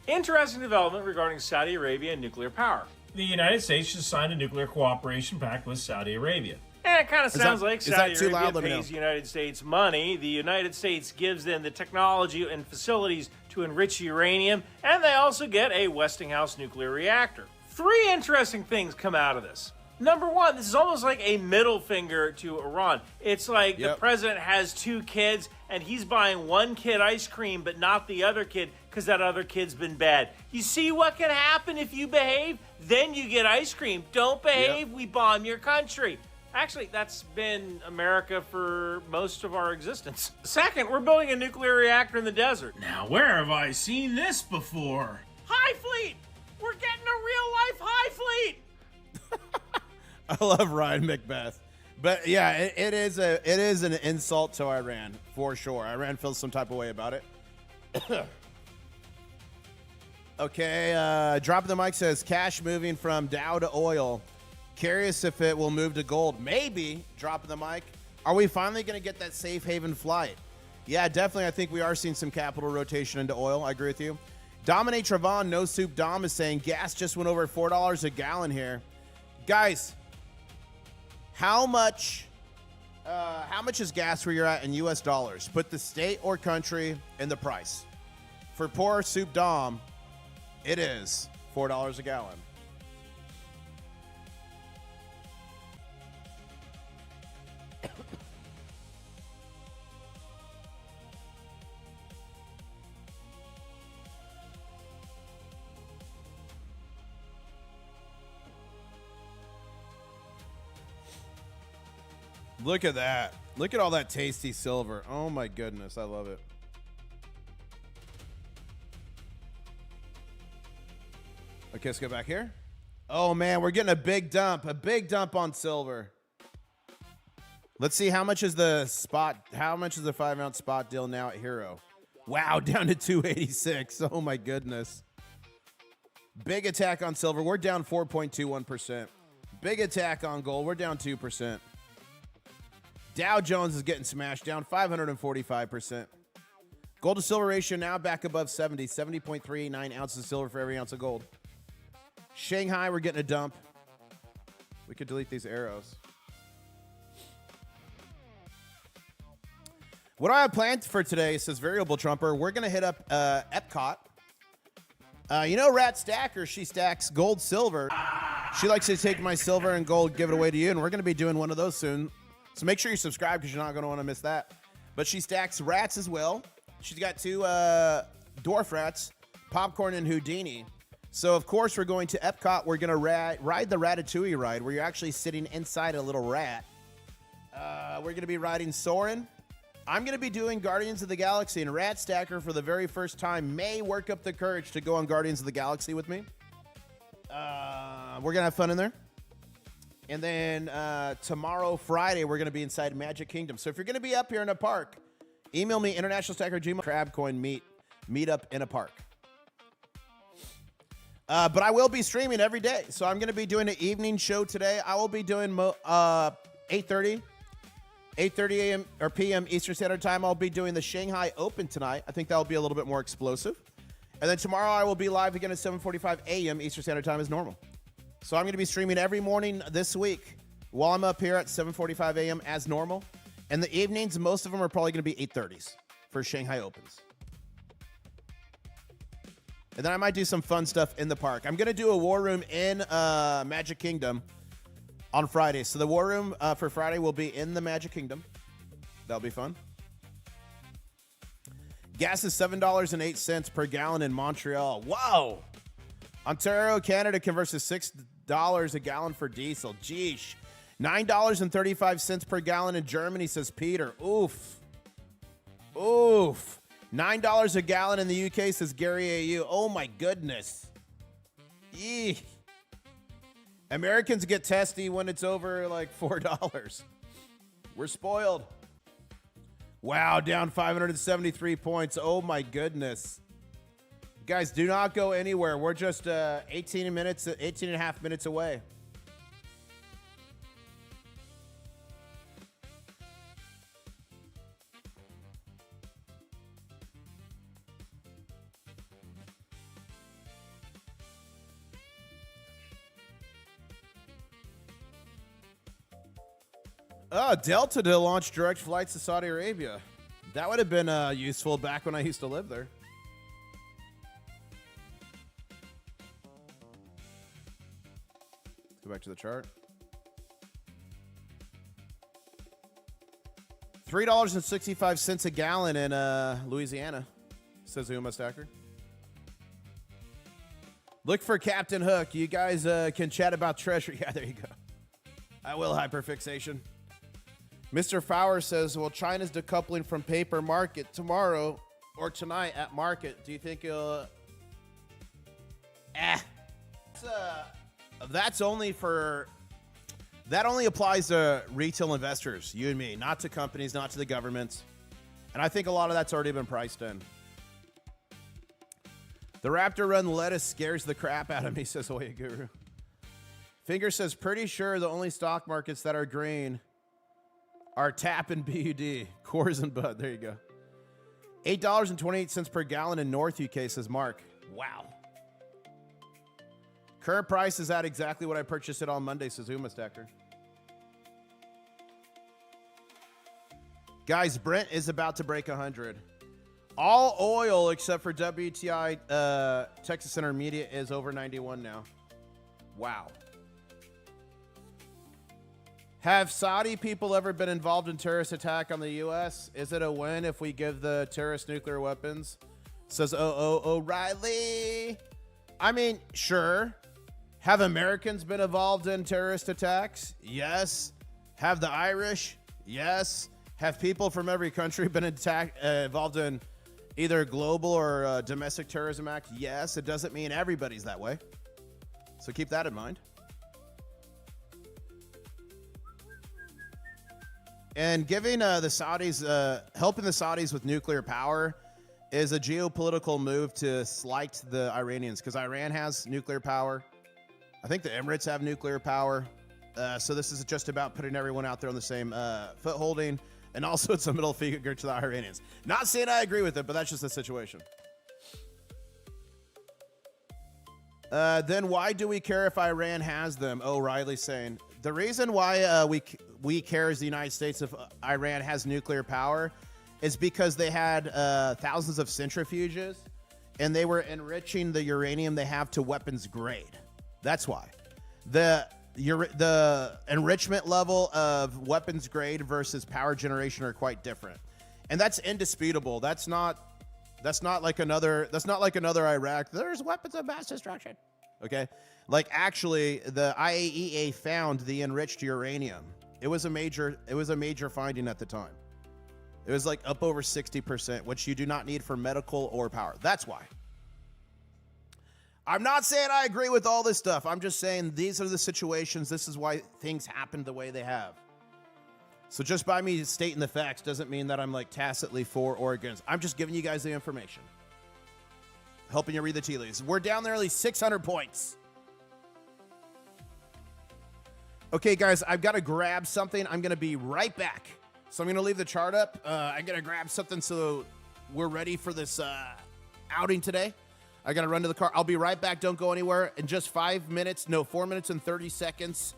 Interesting development regarding Saudi Arabia and nuclear power. The United States just signed a nuclear cooperation pact with Saudi Arabia. And it kind of sounds like Saudi too loud? Arabia pays the United States money. The United States gives them the technology and facilities to enrich uranium, and they also get a Westinghouse nuclear reactor. 3 interesting things come out of this. Number 1, this is almost like a middle finger to Iran. It's like the president has 2 kids, and he's buying one kid ice cream, but not the other kid, because that other kid's been bad. You see what can happen if you behave? Then you get ice cream. Don't behave, we bomb your country. Actually, that's been America for most of our existence. Second, we're building a nuclear reactor in the desert. Now, where have I seen this before? High Fleet! We're getting a real-life High Fleet! I love Ryan Macbeth. But yeah, it is an insult to Iran, for sure. Iran feels some type of way about it. Okay, Drop the Mic says, cash moving from Dow to oil. Curious if it will move to gold. Maybe, Drop the Mic. Are we finally going to get that safe haven flight? Yeah, definitely. I think we are seeing some capital rotation into oil. I agree with you. Dominate Travon, No Soup Dom is saying, gas just went over $4 a gallon here. Guys, how much is gas where you're at in U.S. dollars? Put the state or country and the price. For poor Soup Dom, it is $4 a gallon. Look at that. Look at all that tasty silver. Oh my goodness. I love it. Okay, let's go back here. Oh man, we're getting a big dump on silver. Let's see how much is the 5-ounce spot deal now at Hero. Wow, down to 286. Oh my goodness. Big attack on silver. We're down 4.21%. Big attack on gold. We're down 2%. Dow Jones is getting smashed, down 545%. Gold to silver ratio now back above 70.39 ounces of silver for every ounce of gold. Shanghai, we're getting a dump. We could delete these arrows. What do I have planned for today, says Variable Trumper. We're going to hit up Epcot. You know Rat Stacker, she stacks gold, silver. She likes to take my silver and gold, give it away to you, and we're going to be doing one of those soon. So make sure you subscribe because you're not going to want to miss that. But she stacks rats as well. She's got 2 dwarf rats, Popcorn and Houdini. So, of course, we're going to Epcot. We're going to ride the Ratatouille ride where you're actually sitting inside a little rat. We're going to be riding Soarin'. I'm going to be doing Guardians of the Galaxy, and Rat Stacker for the very first time may work up the courage to go on Guardians of the Galaxy with me. We're going to have fun in there. And then tomorrow, Friday, we're going to be inside Magic Kingdom. So if you're going to be up here in a park, email me, internationalstacker@gmail.com. Crab coin meet up in a park. But I will be streaming every day. So I'm going to be doing an evening show today. I will be doing 8:30 a.m. or p.m. Eastern Standard Time. I'll be doing the Shanghai Open tonight. I think that'll be a little bit more explosive. And then tomorrow I will be live again at 7:45 a.m. Eastern Standard Time as normal. So I'm going to be streaming every morning this week while I'm up here at 7:45 a.m. as normal. And the evenings, most of them are probably going to be 8:30s for Shanghai Opens. And then I might do some fun stuff in the park. I'm going to do a war room in Magic Kingdom on Friday. So the war room for Friday will be in the Magic Kingdom. That'll be fun. Gas is $7.08 per gallon in Montreal. Whoa! Ontario, Canada converts to $6 a gallon for diesel. Jeesh. $9.35 per gallon in Germany, says Peter. Oof. Oof. $9 a gallon in the UK, says Gary AU. Oh, my goodness. Eeh. Americans get testy when it's over like $4. We're spoiled. Wow, down 573 points. Oh, my goodness. Guys, do not go anywhere. We're just 18 and a half minutes away. Delta to launch direct flights to Saudi Arabia. That would have been useful back when I used to live there. Let's go back to the chart. $3.65 a gallon in Louisiana, says Uma Stacker. Look for Captain Hook. You guys can chat about treasure. Yeah, there you go. I will, hyperfixation. Mr. Fowler says, well, China's decoupling from paper market tomorrow or tonight at market. Do you think it'll... That's only for... That only applies to retail investors, you and me, not to companies, not to the governments. And I think a lot of that's already been priced in. The Raptor Run lettuce scares the crap out of me, says Oya Guru. Finger says, pretty sure the only stock markets that are green are TAP and BUD, Coors and Bud. There you go. $8.28 per gallon in North UK, says Mark. Wow. Current price is at exactly what I purchased it on Monday, says Uma Stacker. Guys, Brent is about to break 100. All oil except for WTI Texas Intermediate is over 91 now. Wow. Have Saudi people ever been involved in terrorist attack on the U.S.? Is it a win if we give the terrorists nuclear weapons? Says O'Reilly. I mean, sure. Have Americans been involved in terrorist attacks? Yes. Have the Irish? Yes. Have people from every country been involved in either global or domestic terrorism act? Yes. It doesn't mean everybody's that way. So keep that in mind. And giving the Saudis, helping the Saudis with nuclear power is a geopolitical move to slight the Iranians, because Iran has nuclear power. I think the Emirates have nuclear power. So this is just about putting everyone out there on the same footholding. And also it's a middle finger to the Iranians. Not saying I agree with it, but that's just the situation. Then why do we care if Iran has them? Oh, Riley's saying. The reason why we care as the United States if Iran has nuclear power is because they had thousands of centrifuges and they were enriching the uranium they have to weapons grade. That's why. The enrichment level of weapons grade versus power generation are quite different. And that's indisputable. That's not like another Iraq. There's weapons of mass destruction. Okay? Like, actually, the IAEA found the enriched uranium. It was a major finding at the time. It was like up over 60%, which you do not need for medical or power. That's why. I'm not saying I agree with all this stuff. I'm just saying these are the situations. This is why things happen the way they have. So just by me stating the facts doesn't mean that I'm like tacitly for or against. I'm just giving you guys the information. Helping you read the tea leaves. We're down nearly 600 points. Okay, guys, I've got to grab something. I'm going to be right back. So I'm going to leave the chart up. I'm going to grab something so we're ready for this outing today. I got to run to the car. I'll be right back. Don't go anywhere. In just 4 minutes and 30 seconds,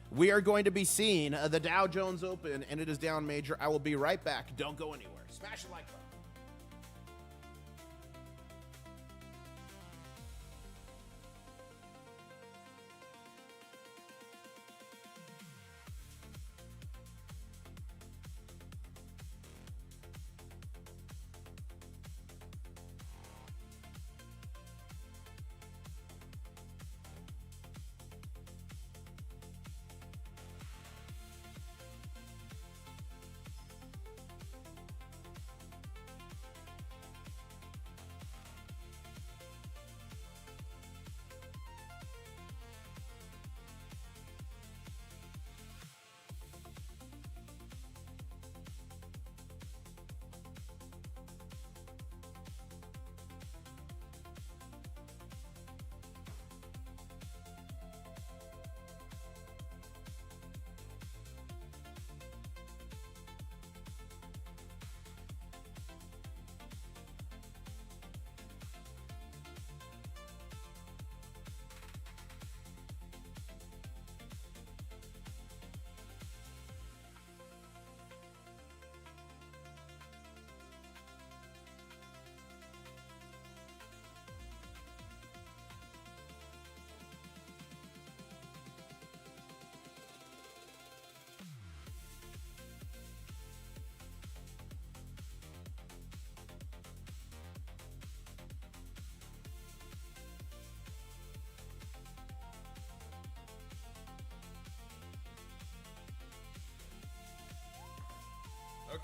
we are going to be seeing the Dow Jones Open, and it is down major. I will be right back. Don't go anywhere. Smash the like button.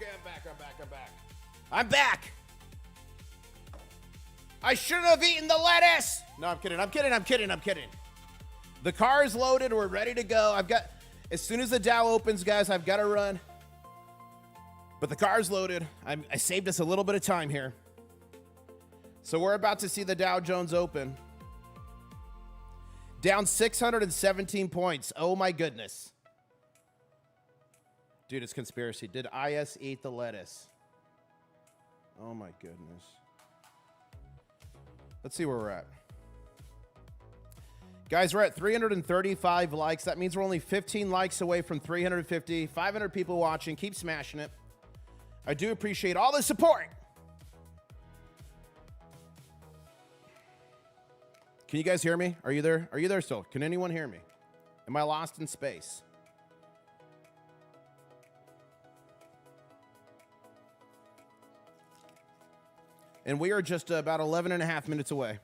Okay, I'm back. I'm back. I shouldn't have eaten the lettuce. No, I'm kidding. The car is loaded. We're ready to go. As soon as the Dow opens, guys, I've got to run. But the car's loaded. I saved us a little bit of time here. So we're about to see the Dow Jones open. Down 617 points. Oh, my goodness. Dude, it's conspiracy. Did IS eat the lettuce? Oh, my goodness. Let's see where we're at. Guys, we're at 335 likes. That means we're only 15 likes away from 350. 500 people watching. Keep smashing it. I do appreciate all the support. Can you guys hear me? Are you there? Are you there still? Can anyone hear me? Am I lost in space? And we are just about 11 and a half minutes away.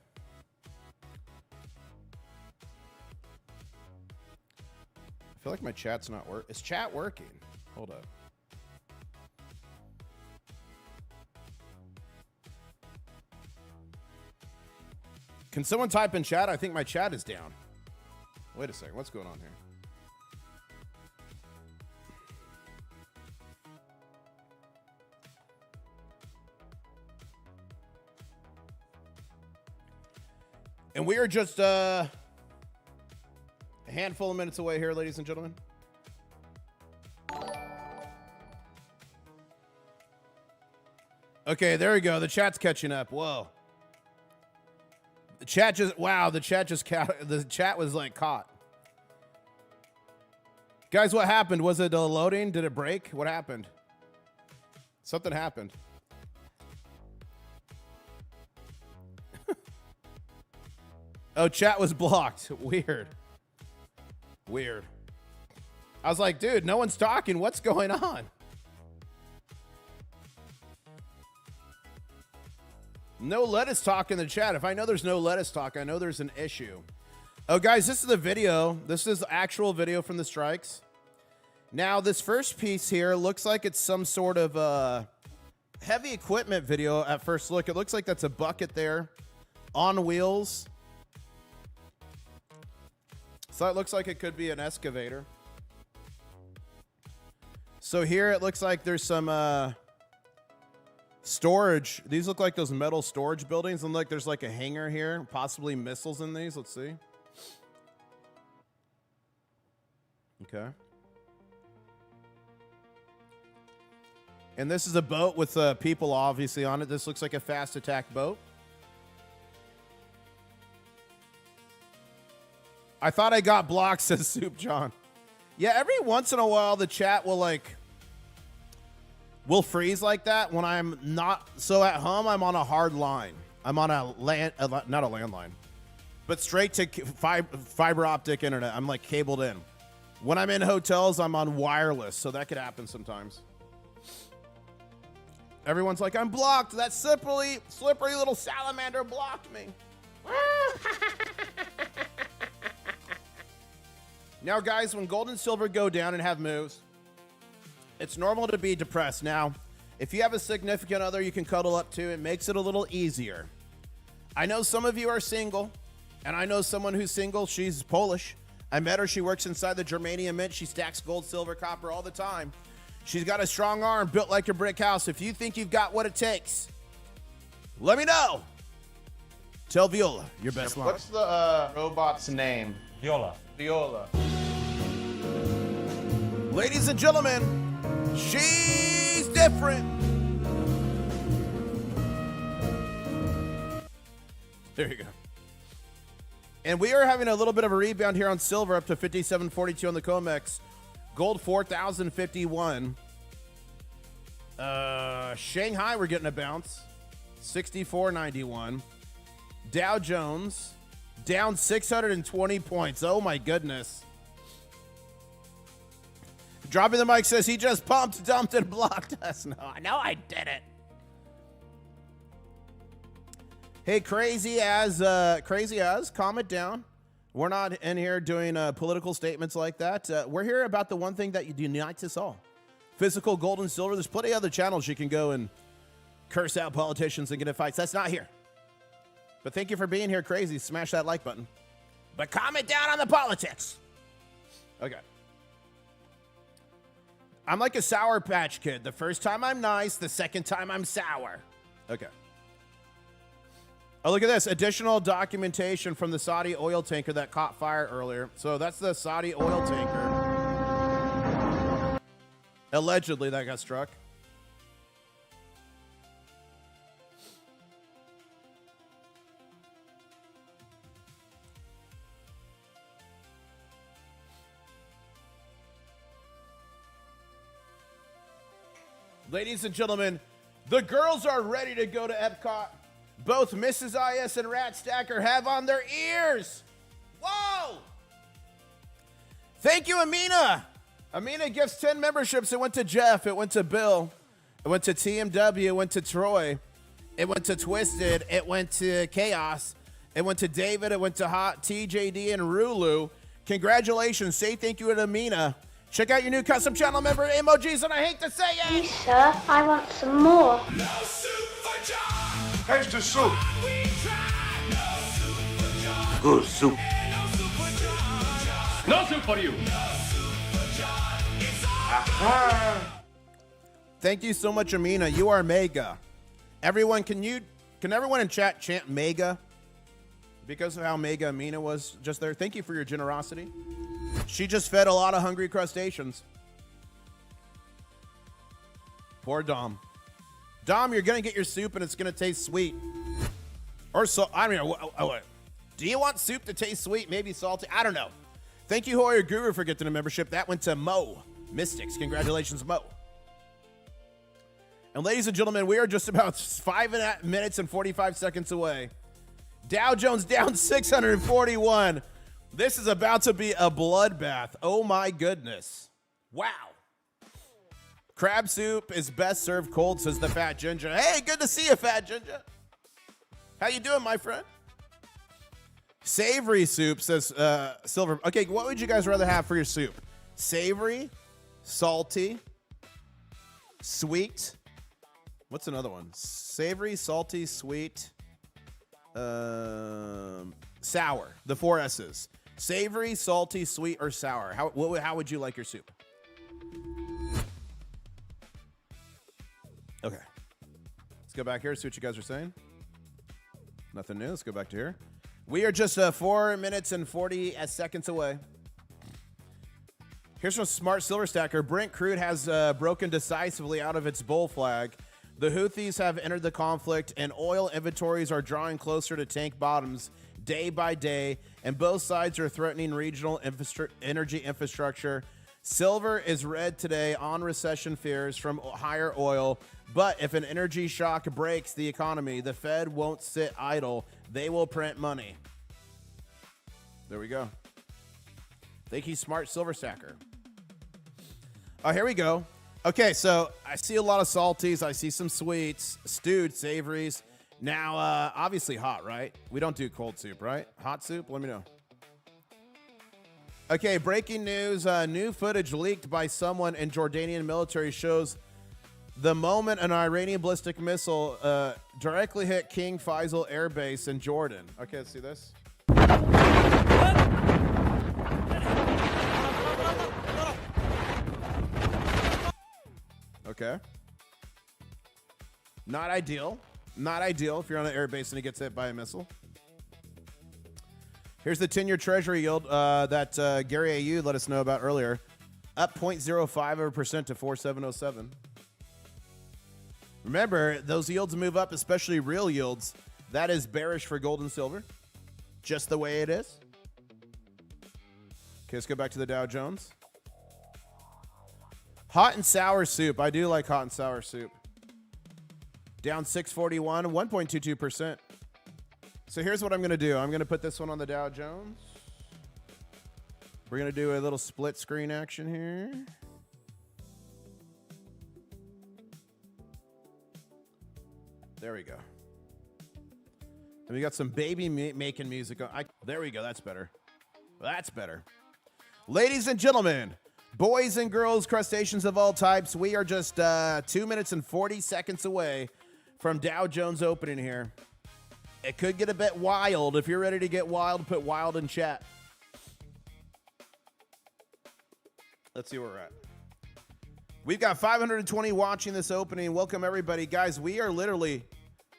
I feel like my chat's not working. Is chat working? Hold up. Can someone type in chat? I think my chat is down. Wait a second. What's going on here? And we are just a handful of minutes away here, ladies and gentlemen. Okay, there we go. The chat's catching up. Whoa. The chat just, wow, the chat was like caught. Guys, what happened? Was it loading? Did it break? What happened? Something happened. Oh, chat was blocked. Weird. I was like, dude, no one's talking. What's going on? No lettuce talk in the chat. If I know there's no lettuce talk, I know there's an issue. Oh, guys, this is the video. This is actual video from the strikes. Now, this first piece here looks like it's some sort of heavy equipment video at first look. It looks like that's a bucket there on wheels. So it looks like it could be an excavator. So here it looks like there's some storage. These look like those metal storage buildings. And like there's like a hangar here, possibly missiles in these. Let's see. Okay. And this is a boat with people obviously on it. This looks like a fast attack boat. I thought I got blocked, says Soup John. Yeah, every once in a while the chat will freeze like that when I'm not. So at home, I'm on a hard line. I'm on a not a landline, but straight to fiber optic internet. I'm like cabled in. When I'm in hotels, I'm on wireless, so that could happen sometimes. Everyone's like, I'm blocked. That slippery little salamander blocked me. Now, guys, when gold and silver go down and have moves, it's normal to be depressed. Now, if you have a significant other you can cuddle up to, it makes it a little easier. I know some of you are single, and I know someone who's single. She's Polish. I met her. She works inside the Germanium Mint. She stacks gold, silver, copper all the time. She's got a strong arm built like a brick house. If you think you've got what it takes, let me know. Tell Viola your best line. What's the robot's name? Viola. Viola. Ladies and gentlemen, she's different. There you go. And we are having a little bit of a rebound here on silver, up to 57.42 on the COMEX. Gold 4,051. Shanghai, we're getting a bounce. 64.91. Dow Jones down 620 points. Oh my goodness. Dropping the mic says he just pumped, dumped, and blocked us. No, I didn't. Hey, crazy as, calm it down. We're not in here doing political statements like that. We're here about the one thing that unites us all. Physical gold and silver. There's plenty of other channels you can go and curse out politicians and get in fights. That's not here. But thank you for being here, crazy. Smash that like button. But comment down on the politics. Okay. I'm like a Sour Patch Kid. The first time I'm nice, the second time I'm sour. Okay. Oh, look at this. Additional documentation from the Saudi oil tanker that caught fire earlier. So that's the Saudi oil tanker. Allegedly, that got struck. Ladies and gentlemen, the girls are ready to go to Epcot. Both Mrs. IS and Rat Stacker have on their ears. Whoa! Thank you, Amina. Amina gives 10 memberships. It went to Jeff. It went to Bill. It went to TMW. It went to Troy. It went to Twisted. It went to Chaos. It went to David. It went to Hot, TJD, and Rulu. Congratulations. Say thank you to Amina. Check out your new custom channel member emojis, and I hate to say it. Please, sir, I want some more. No soup for John. Here's the soup. Good soup. No soup for you. Thank you so much, Amina. You are mega. Everyone, can everyone in chat chant mega? Because of how mega Amina was just there. Thank you for your generosity. She just fed a lot of hungry crustaceans. Poor Dom. Dom, you're going to get your soup and it's going to taste sweet. Or so, I don't know. Do you want soup to taste sweet? Maybe salty? I don't know. Thank you, Hoyer Guru, for getting a membership. That went to Mo Mystics. Congratulations, Mo. And ladies and gentlemen, we are just about 5 minutes and 45 seconds away. Dow Jones down 641. This is about to be a bloodbath. Oh my goodness. Wow. Crab soup is best served cold, says the Fat Ginger. Hey, good to see you, Fat Ginger. How you doing, my friend? Savory soup, says Silver. Okay, what would you guys rather have for your soup? Savory, salty, sweet. What's another one? Savory, salty, sweet, sour. The 4 S's. Savory, salty, sweet, or sour. How would you like your soup? Okay. Let's go back here, see what you guys are saying. Nothing new. Let's go back to here. We are just 4 minutes and 40 seconds away. Here's from Smart Silver Stacker. Brent crude has broken decisively out of its bull flag. The Houthis have entered the conflict, and oil inventories are drawing closer to tank bottoms day by day, and both sides are threatening regional energy infrastructure. Silver is red today on recession fears from higher oil, but if an energy shock breaks the economy, the Fed won't sit idle. They will print money. There we go. Thank you, Smart Silver Stacker. Oh, here we go. Okay, so I see a lot of salties. I see some sweets, stewed, savories. Now, obviously hot, right? We don't do cold soup, right? Hot soup? Let me know. Okay, breaking news. New footage leaked by someone in Jordanian military shows the moment an Iranian ballistic missile directly hit King Faisal Air Base in Jordan. Okay, let's see this. Okay. Not ideal. Not ideal if you're on an air base and it gets hit by a missile. Here's the 10-year Treasury yield that Gary AU let us know about earlier. Up 0.05% to 4.707. Remember, those yields move up, especially real yields. That is bearish for gold and silver. Just the way it is. Okay, let's go back to the Dow Jones. Hot and sour soup. I do like hot and sour soup. Down 641, 1.22%. So here's what I'm going to do. I'm going to put this one on the Dow Jones. We're going to do a little split screen action here. There we go. And we got some baby making music. There we go. That's better. That's better. Ladies and gentlemen, Boys and girls, crustaceans of all types, we are just 2 minutes and 40 seconds away from Dow Jones opening here. It could get a bit wild. If you're ready to get wild, put wild in chat. Let's see where we're at. We've got 520 watching this opening. Welcome, everybody. Guys, we are literally,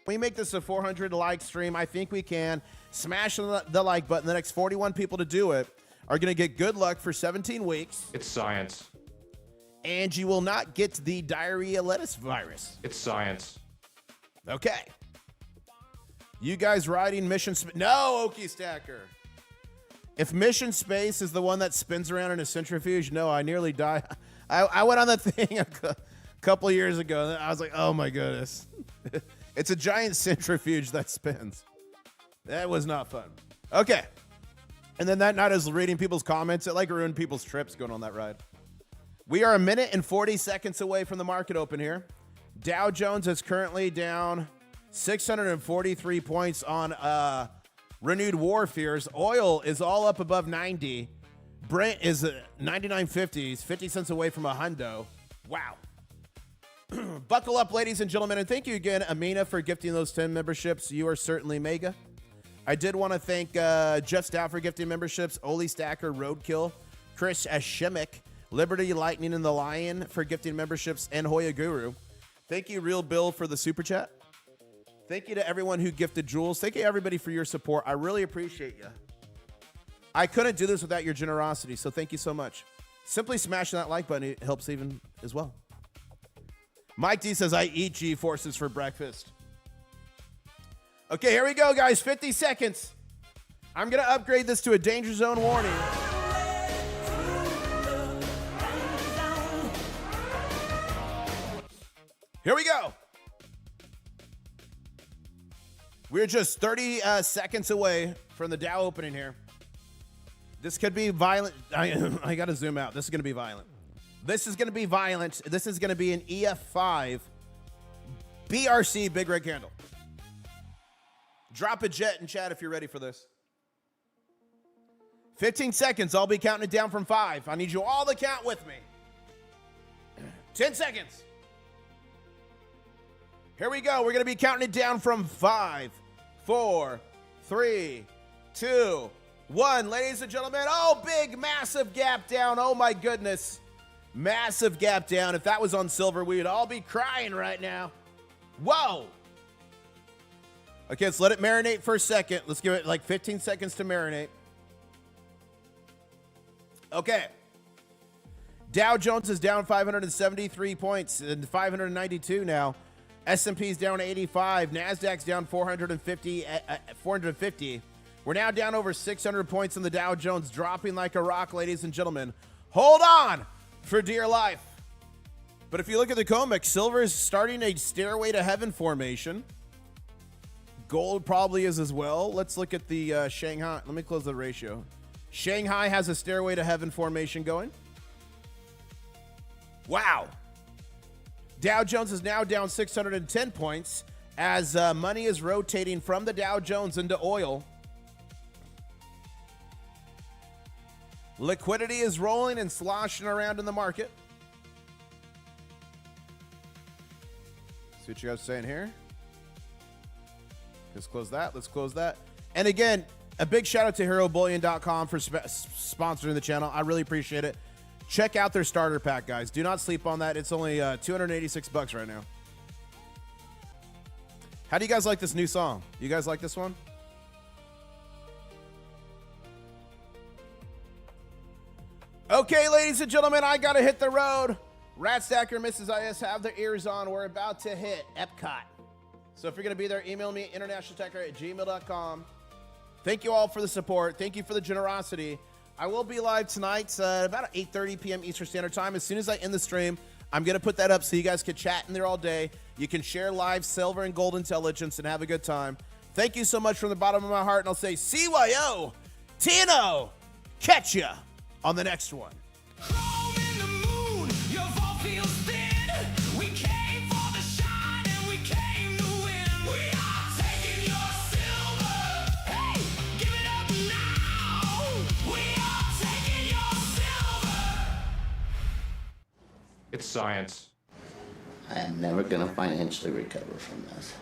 we make this a 400 like stream. I think we can. Smash the like button. The next 41 people to do it are going to get good luck for 17 weeks. It's science. And you will not get the diarrhea lettuce virus. It's science. Okay. You guys riding mission no, Okie Stacker. If mission space is the one that spins around in a centrifuge, no, I nearly died. I went on that thing a couple years ago, and I was like, oh my goodness. It's a giant centrifuge that spins. That was not fun. Okay. And then that night I was reading people's comments. It like ruined people's trips going on that ride. We are 1 minute and 40 seconds away from the market open here. Dow Jones is currently down 643 points on renewed war fears. Oil is all up above 90. Brent is 99.50s, 50 cents away from a hundo. Wow. Buckle up, ladies and gentlemen, and thank you again, Amina, for gifting those 10 memberships. You are certainly mega. I did want to thank Jeff Stout for gifting memberships, Oli Stacker, Roadkill, Chris Ashemic, Liberty Lightning and the Lion for gifting memberships, and Hoya Guru. Thank you, Real Bill, for the super chat. Thank you to everyone who gifted jewels. Thank you, everybody, for your support. I really appreciate you. I couldn't do this without your generosity, so thank you so much. Simply smashing that like button helps even as well. Mike D says, I eat G-forces for breakfast. Okay, here we go, guys. 50 seconds. I'm going to upgrade this to a danger zone warning. Here we go. We're just 30 seconds away from the Dow opening here. This could be violent. I got to zoom out. This is going to be violent. This is going to be violent. This is going to be an EF5 BRC Big Red Candle. Drop a jet in chat if you're ready for this. 15 seconds. I'll be counting it down from 5. I need you all to count with me. 10 seconds. Here we go. We're going to be counting it down from 5, 4, 3, 2, 1. Ladies and gentlemen, oh, big, massive gap down. Oh, my goodness. Massive gap down. If that was on silver, we would all be crying right now. Whoa. Okay, let's let it marinate for a second. Let's give it like 15 seconds to marinate. Okay. Dow Jones is down 573 points and 592 now. S&P's down 85. NASDAQ's down 450. We're now down over 600 points in the Dow Jones, dropping like a rock, ladies and gentlemen. Hold on for dear life. But if you look at the COMEX, silver is starting a stairway to heaven formation. Gold probably is as well. Let's look at the Shanghai. Let me close the ratio. Shanghai has a stairway to heaven formation going. Wow. Dow Jones is now down 610 points as money is rotating from the Dow Jones into oil. Liquidity is rolling and sloshing around in the market. See what you guys are saying here. Let's close that. Let's close that. And again, a big shout out to HeroBullion.com for sponsoring the channel. I really appreciate it. Check out their starter pack, guys. Do not sleep on that. It's only $286 right now. How do you guys like this new song? You guys like this one? Okay, ladies and gentlemen, I got to hit the road. Ratstacker, Mrs. IS have their ears on. We're about to hit Epcot. So if you're going to be there, email me, internationaltechradio@gmail.com. Thank you all for the support. Thank you for the generosity. I will be live tonight about 8:30 p.m. Eastern Standard Time. As soon as I end the stream, I'm going to put that up so you guys can chat in there all day. You can share live silver and gold intelligence and have a good time. Thank you so much from the bottom of my heart, and I'll say CYO, TNO, catch ya on the next one. It's science. I am never going to financially recover from this.